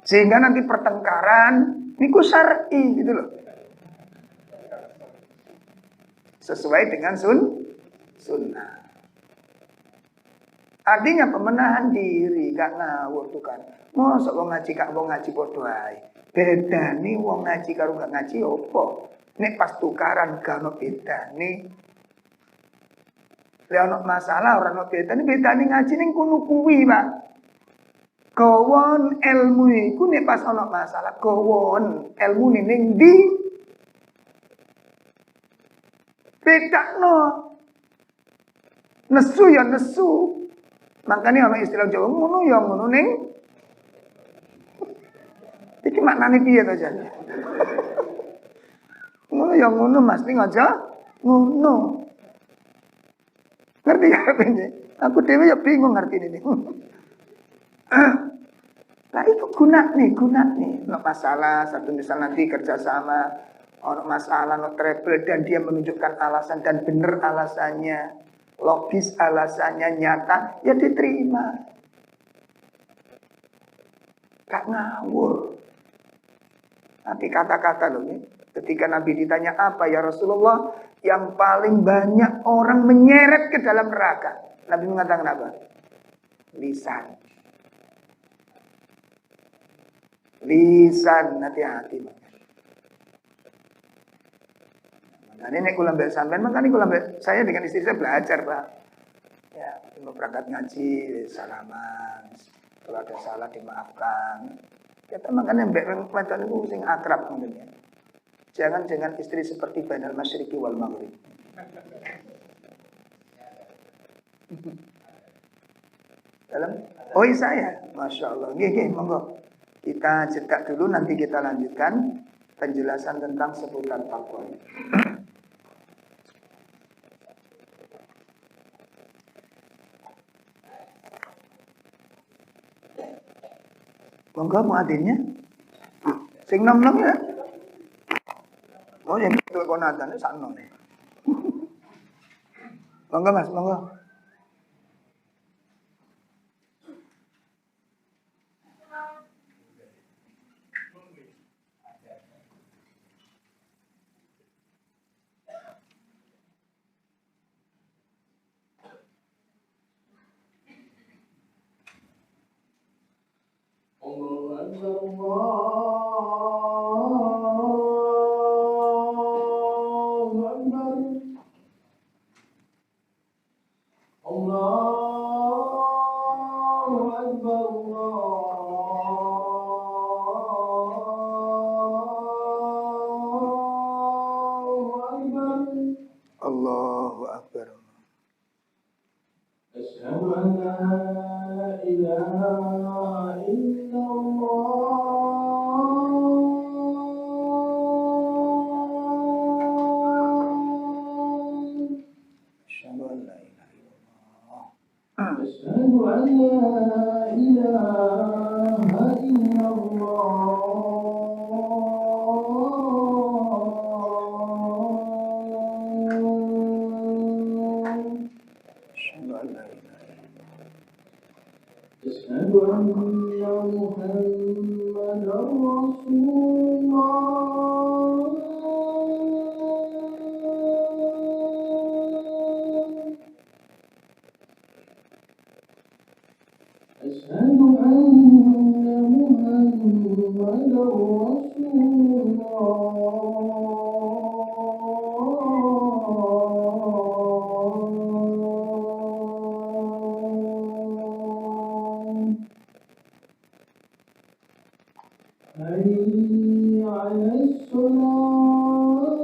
Sehingga nanti pertengkaran niku syar'i gitu loh. Sesuai dengan sunnah. Artinya pemenahan diri, gak ngawur tuh kan. Mosok wong ngaji gak wong ngaji padha ae. Bedane wong ngaji karo gak ngaji opo? Nek pas tukaran gak ono bedane. Lek ono masalah ora ono bedane ngaji ning kono kuwi, Pak. Kawon ilmu iku nek pas ono masalah kawon ilmu ning ndi? Bedakno. Nesu ya nesu. Makanya ono istilah Jawa ngono ya ngono ning. Iki maknane piye to jan? Ngono ya ngono Mas ning aja ngono. Ngerti ya ini? Aku dhewe ya bingung ngerti ini. Nah itu guna nih. Ono masalah satu misal nanti kerjasama, ono masalah, ono trouble dan dia menunjukkan alasan dan benar alasannya, logis alasannya nyata, ya diterima. Gak ngawur. Nanti kata-kata loh nih. Ketika Nabi ditanya apa ya Rasulullah, yang paling banyak orang menyeret ke dalam neraka. Nabi mengatakan apa? Lisan. Lisan, hati-hati. Makanya ini kula mbek sampean, makanya kula mbek saya dengan istri saya belajar, Pak. Ya, mau berangkat ngaji, salaman. Kalau ada salah dimaafkan. Kita makanya mbek wedok niku sing akrab ngoten ya. Jangan istri seperti bainal masyriqi wal maghrib. Dalam? Oh iya saya, Masya Allah. Gih, monggo. Kita jeda dulu, nanti kita lanjutkan penjelasan tentang seputar takwa. Monggo muadzinnya. Sing nom-nom ya. Oh ya itu konatan sakno. Monggo Mas, monggo. Allahu Akbar. Asyhadu an la ilaha illallah. Asyhadu an la ilaha illallah. Asyhadu an la ilaha illallah. أشهد أن محمدا رسول الله. أشهد أن محمدا رسول الله. حي على الصلاة.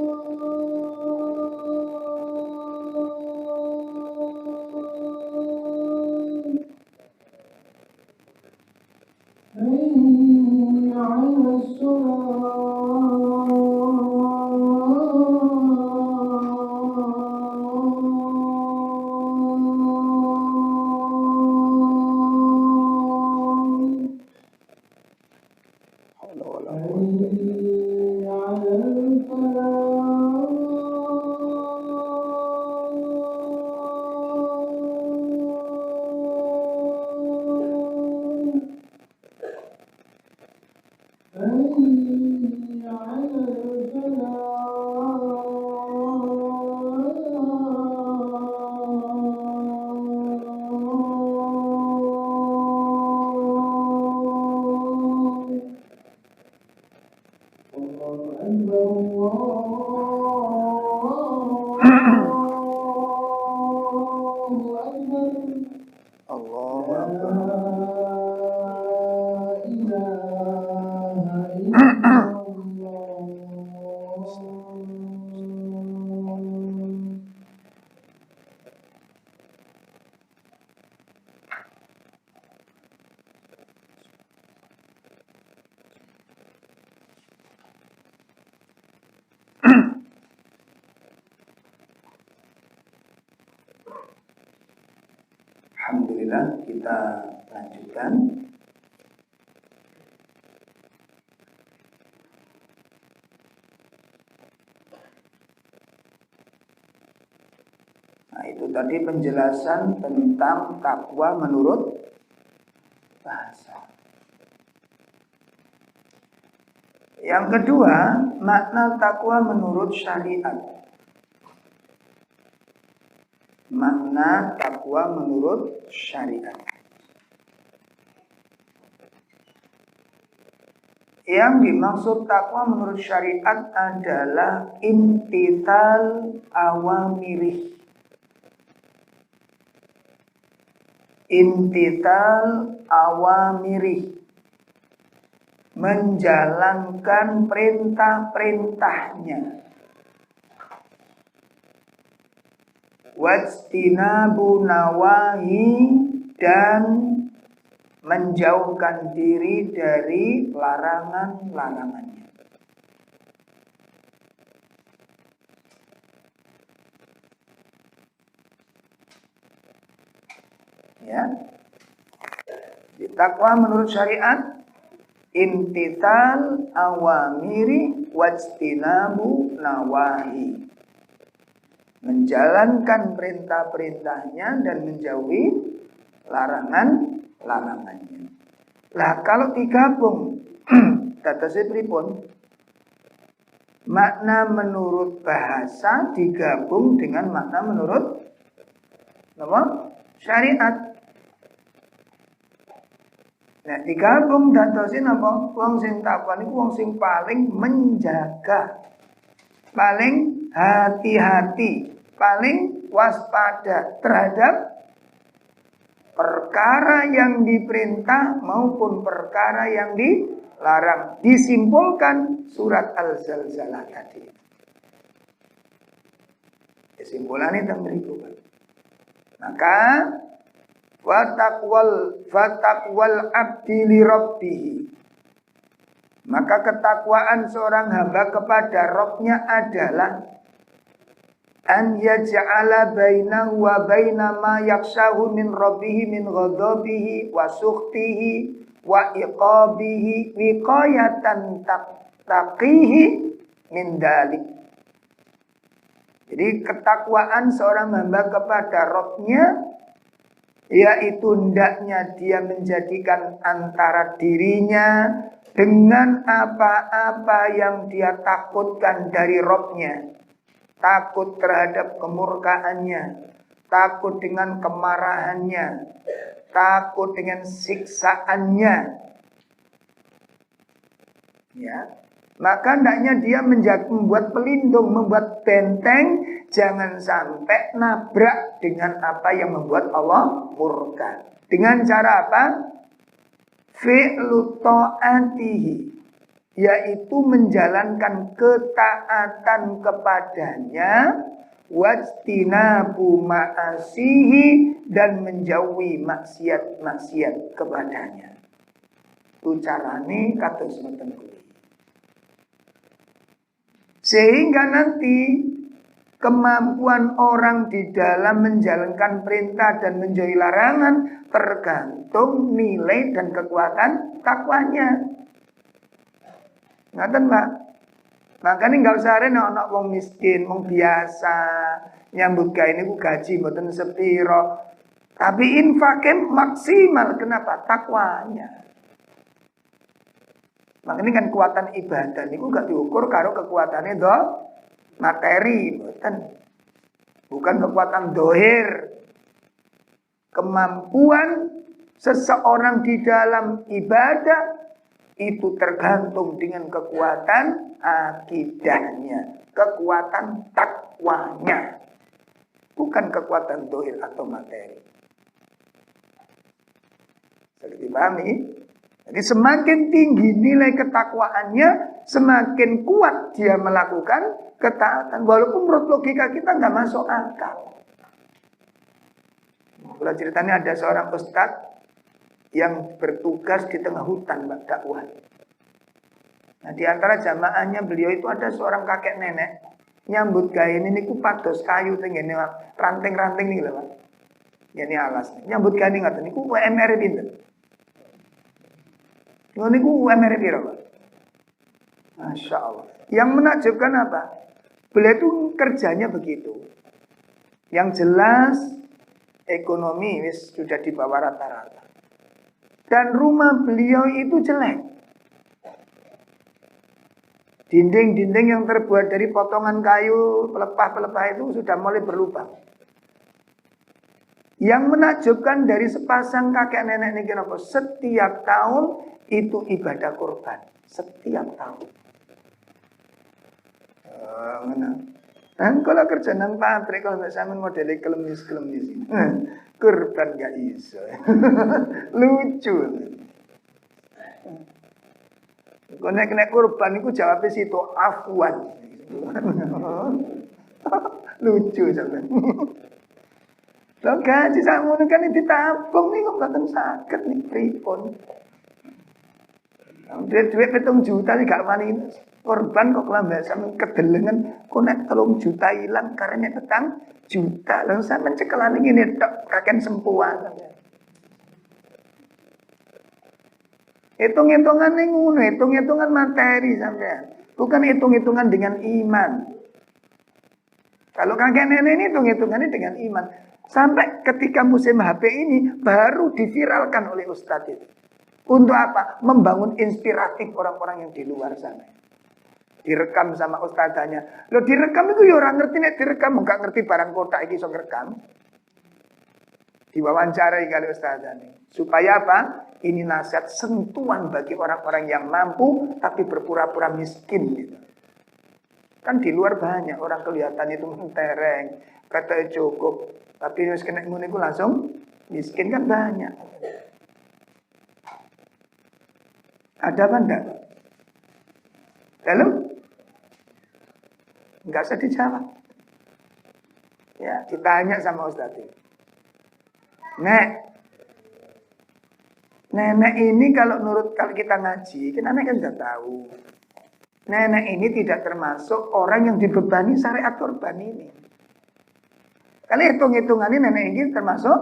حي على الصلاة. Allahu Akbar. Alhamdulillah, kita lanjutkan. Nah, itu tadi penjelasan tentang takwa menurut bahasa. Yang kedua, makna takwa menurut syariat. Makna takwa menurut syariat. Yang dimaksud takwa menurut syariat adalah imtithal awamirih. Imtithal awamirih. Menjalankan perintah-perintahnya. Wajtinabu nawahi, dan menjauhkan diri dari larangan-larangannya. Ya. Takwa menurut syariat imtithal awamiri wajtinabu nawahi. Menjalankan perintah-perintahnya dan menjauhi larangan-larangannya. Lah kalau digabung dados pripun? Makna menurut bahasa digabung dengan makna menurut apa? Syariat. Nah, digabung dadosin apa? Wong sing takwa niku wong sing paling menjaga, paling hati-hati, paling waspada terhadap perkara yang diperintah maupun perkara yang dilarang. Disimpulkan surat Al-Zalzalah tadi. Kesimpulannya yang berikut. Maka fatakwal abdi li rabbihi. Maka ketakwaan seorang hamba kepada Rabb-nya adalah an yaj'ala bainahu wa baina ma yakhshahu min rabbihi min ghadabihi wa sukhtihi wa iqabihi wiqayatan taqihi min dalik. Jadi ketakwaan seorang hamba kepada Rabb-nya yaitu hendaknya dia menjadikan antara dirinya dengan apa-apa yang dia takutkan dari Rabb-nya. Takut terhadap kemurkaannya, takut dengan kemarahannya, takut dengan siksaannya. Ya, maka hendaknya dia membuat pelindung, membuat benteng, jangan sampai nabrak dengan apa yang membuat Allah murka. Dengan cara apa? Fi'lu ta'atihi, yaitu menjalankan ketaatan kepadanya, wajtinabu ma'asihi, dan menjauhi maksiat-maksiat kepadanya. Itu carane kados mboten kuwi. Sehingga nanti kemampuan orang di dalam menjalankan perintah dan menjauhi larangan tergantung nilai dan kekuatan takwanya. Ngaten, Pak. Makanya nggak usah ana wong miskin, wong biasa nyambut gawe niku gaji mboten sepiro. Tapi infake maksimal. Kenapa? Takwanya. Makanya kan kekuatan ibadah niku gak diukur karo kekuatannya materi, mboten. Bukan kekuatan dohir. Kemampuan seseorang di dalam ibadah itu tergantung dengan kekuatan akidahnya, kekuatan takwanya, bukan kekuatan dohir atau materi. Saya dipahami. Jadi semakin tinggi nilai ketakwaannya, semakin kuat dia melakukan ketaatan. Walaupun menurut logika kita nggak masuk akal. Kalau ceritanya ada seorang ustadz yang bertugas di tengah hutan, Mbak, dakwah. Nah, di antara jamaahnya beliau itu ada seorang kakek nenek nyambut gawe ini ku pados kayu tenggene ranting-ranting nih lho, Pak. Ini alas. Nyambut gawe ngoten niku UMR pinten? Niku UMR piro, Pak? Masya Allah. Yang menakjubkan apa? Beliau itu kerjanya begitu. Yang jelas ekonomi sudah di bawah rata-rata. Dan rumah beliau itu jelek. Dinding-dinding yang terbuat dari potongan kayu, pelepah-pelepah itu sudah mulai berlubang. Yang menakjubkan dari sepasang kakek nenek ini kenapa? Setiap tahun itu ibadah kurban. Setiap tahun. Dan kalau kerja nang pabrik, kalau nggak sama modelnya kelemis-kelemis ini. Kurban gak iso. Lucu. Kau naik kurban itu jawabnya situ afwan. Lucu sampai. Lo gaji sama kan itu ditabung nih kok datang sakit nih pripun. Duit 7 juta nih gak wani korban kok kelambat sama kedelengan kok nek 3 juta hilang karena 4 juta. Lalu sampean cekelan ngene tok kakek sempuan. Hitung-hitungan ning ngono, hitung-hitungan materi sampean. Bukan hitung-hitungan dengan iman. Kalau kakek nenek ini hitung-hitungannya dengan iman. Sampai ketika musim HP ini baru diviralkan oleh Ustadz itu. Untuk apa? Membangun inspiratif orang-orang yang di luar sana. Direkam sama ustadzanya. Loh direkam itu ya orang ngerti nek direkam, enggak ngerti barang kotak iki iso ngerekam. Diwawancarai kali ustadzanya. Supaya apa? Ini nasihat sentuhan bagi orang-orang yang mampu tapi berpura-pura miskin gitu. Kan di luar banyak orang kelihatan itu mentereng, kata cukup, tapi harus kena ngono iku langsung miskin kan banyak. Ada apa enggak? Lalu? Enggak usah dijawab. Ya, ditanya sama Ustadz. Nenek ini kalau kita ngaji, kita nenek kan sudah tahu. Nenek ini tidak termasuk orang yang dibebani syariat kurban ini. Kalau hitung-hitungannya nenek ini termasuk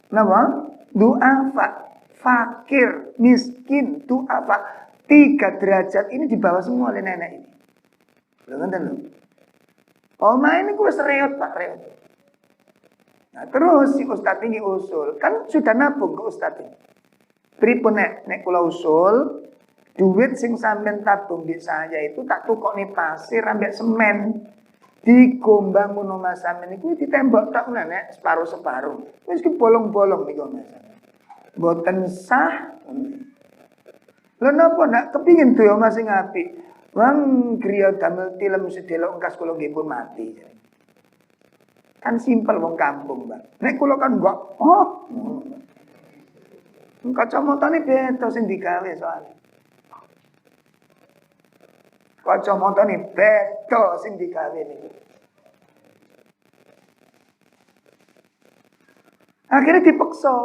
apa? Du'afa, fakir, miskin, du'afa. 3 derajat ini dibawa semua oleh nenek ini. Belum. Oma ini gue sereot Pak, reot. Nah terus si Ustadz ini usul, kan sudah nabung ke Ustadz ini. Pripun nek kula usul, duit sing sampean tabung di saya itu tak tukokne pasir ambek semen. Digombang ngono Mas sampean iku ditembok tok nek separuh-separuh. Wis ki bolong-bolong niku Mas. Mboten sah. Lha napa nak kepingin tuh Mas sing apik. Wong griya damel tilem sedelok engkas kula nggih pun mati. Kan simpel wong kampung, Mbak. Nek kula kan enggak, kacamatane beda sing digawe soalnya. Kacamatane beda sing digawe niku. Akhirnya dipaksa.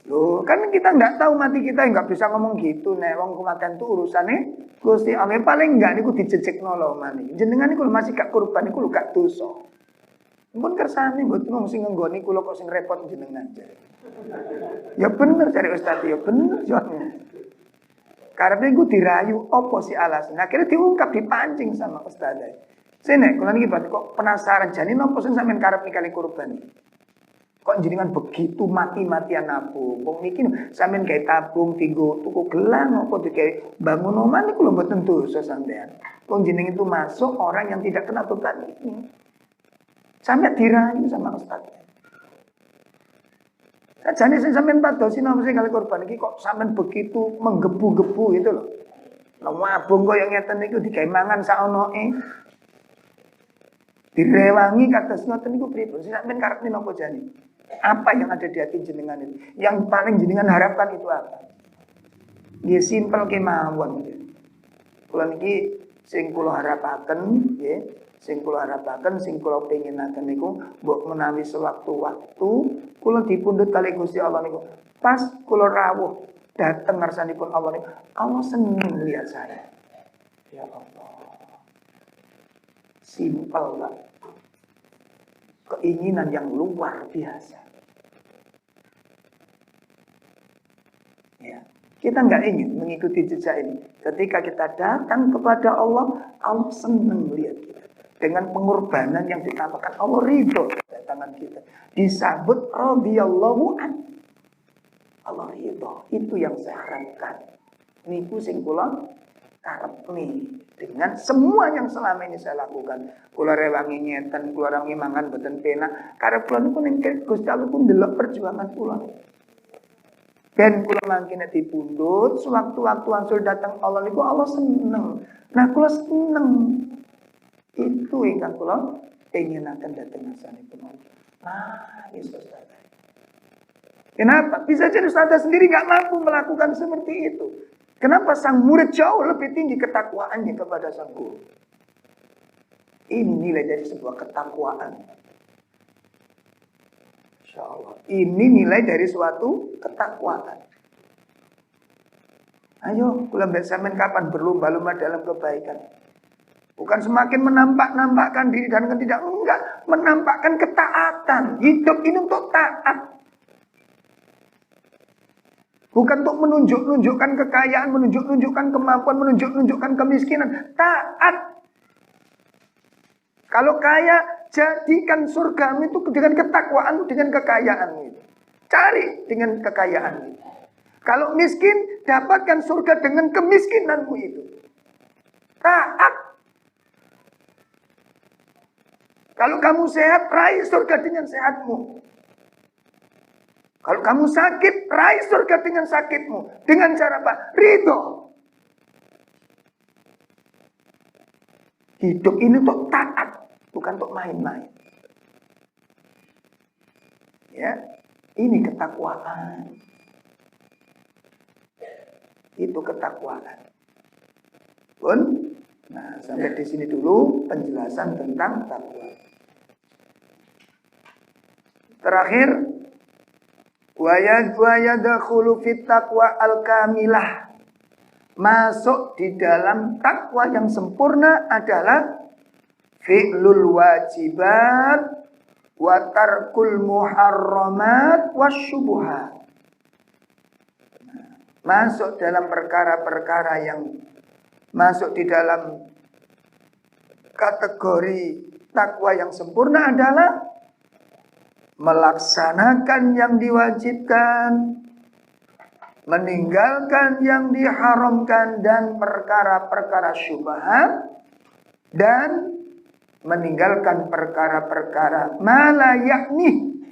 Loh, kan kita nggak tahu mati kita nggak bisa ngomong gitu nek wong kematian itu urusannya Gusti Allah paling enggak niku dijejekno lho mani. Jenengan niku masih gak kurban niku gak dosa. Mun kersane mboten wong sing nggoni kula kok sing repot jenengan jare. Ya bener cari Ustaz ya bener soalnya. Karena iku dirayu apa sih alasan. Akhirnya diungkap dipancing sama Ustaz. Sene kula niki kok penasaran jane napa sing sampean karep nikali kurban. Kok jenengan begitu mati-matian nabung. Wong niki sampean gawe tabung tinggo tuku gelang apa digawe bangun omah niku lho mboten dosa sampean. Wong jeneng itu masuk orang yang tidak kena beban ini. Sampai dirayu sama Ustaz. Sajane sing sampean padosi napa sing kali korban iki kok sampean begitu menggebu-gebu itu loh. Lah mabung koyo ngeten niku digawe mangan saonoke. Direwangi kados ngoten niku pripun? Sing sampean karep napa jane? Apa yang ada di hati jenengan itu? Yang paling jenengan harapkan itu apa? Dia simpel kemawon. Kula niki sing kula harapaken, nggih, sing kula harapaken, sing kula pengenaken niku mbok menawi sewaktu-waktu kula dipundhut kali Gusti Allah niku. Pas kula rawuh dateng ngarsanipun Allah niku, Allah seneng lihat saya. Ya Allah. Simpel, Pak. Keinginan yang luar biasa. Ya. Kita nggak ingin mengikuti jejak ini. Ketika kita datang kepada Allah, Allah senang melihat kita. Dengan pengorbanan yang ditampakkan, Allah ridho kedatangan kita. Disambut radhiyallahu an. Allah ridho. Itu yang saya harapkan. Niku sing kula karepni dengan semua yang selama ini saya lakukan. Kula rewangi ngeten, kula rewangi mangan boten penak. Karep kula niku ning Gusti Allah pun ndelok perjuangan kula. Dan kula mangkene dipundhut, sewaktu-waktu angsul datang Allah niku Allah seneng. Nah kula seneng. Itu ingkang kula pengenaken dhateng ngarsanipun Allah. Nah, Yesus Ustaz. Kenapa? Bisa jadi Ustaz sendiri nggak mampu melakukan seperti itu. Kenapa sang murid jauh lebih tinggi ketakwaannya kepada sang guru? Ini nilai dari sebuah ketakwaan. Insya Allah. Ini nilai dari suatu ketakwaan. Ayo, kula mbek sampean kapan berlomba-lomba dalam kebaikan. Bukan semakin menampakkan diri dan tidak, enggak, menampakkan ketaatan. Hidup ini untuk taat. Bukan untuk menunjukkan kekayaan, menunjukkan kemampuan, menunjukkan kemiskinan. Taat. Kalau kaya, jadikan surgamu itu dengan ketakwaan, dengan kekayaan itu. Cari dengan kekayaan itu. Kalau miskin, dapatkan surga dengan kemiskinanmu itu. Taat. Kalau kamu sehat, raih surga dengan sehatmu. Kalau kamu sakit, raih surga dengan sakitmu. Dengan cara apa? Ridho. Hidup ini untuk taat, bukan untuk main-main. Ya, ini ketakwaan. Itu ketakwaan. Pun, nah sampai di sini dulu penjelasan tentang takwa. Terakhir, wa yadkhulu fit taqwa al-kamilah. Masuk di dalam takwa yang sempurna adalah fi'lul wajibat wa tarkul muharramat wasyubuhat. Masuk dalam perkara-perkara yang masuk di dalam kategori takwa yang sempurna adalah melaksanakan yang diwajibkan, meninggalkan yang diharamkan, dan perkara-perkara syubhat, dan meninggalkan perkara-perkara malayakni,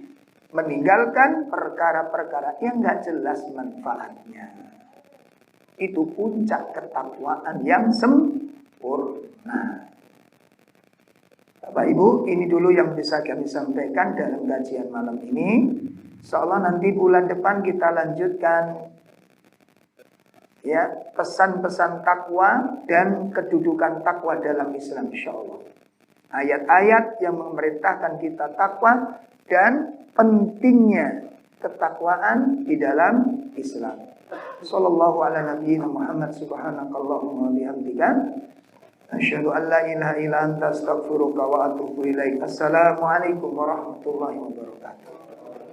meninggalkan perkara-perkara yang gak jelas manfaatnya. Itu puncak ketakwaan yang sempurna. Bapak Ibu, ini dulu yang bisa kami sampaikan dalam kajian malam ini. Insyaallah nanti bulan depan kita lanjutkan ya pesan-pesan takwa dan kedudukan takwa dalam Islam insyaallah. Ayat-ayat yang memerintahkan kita takwa dan pentingnya ketakwaan di dalam Islam. Sallallahu ala nabiyyina Muhammad subhanakallahumma wa bihamdika asyhadu an la ilaha illa anta astaghfiruka wa atubu ilaik. Assalamualaikum warahmatullahi wabarakatuh.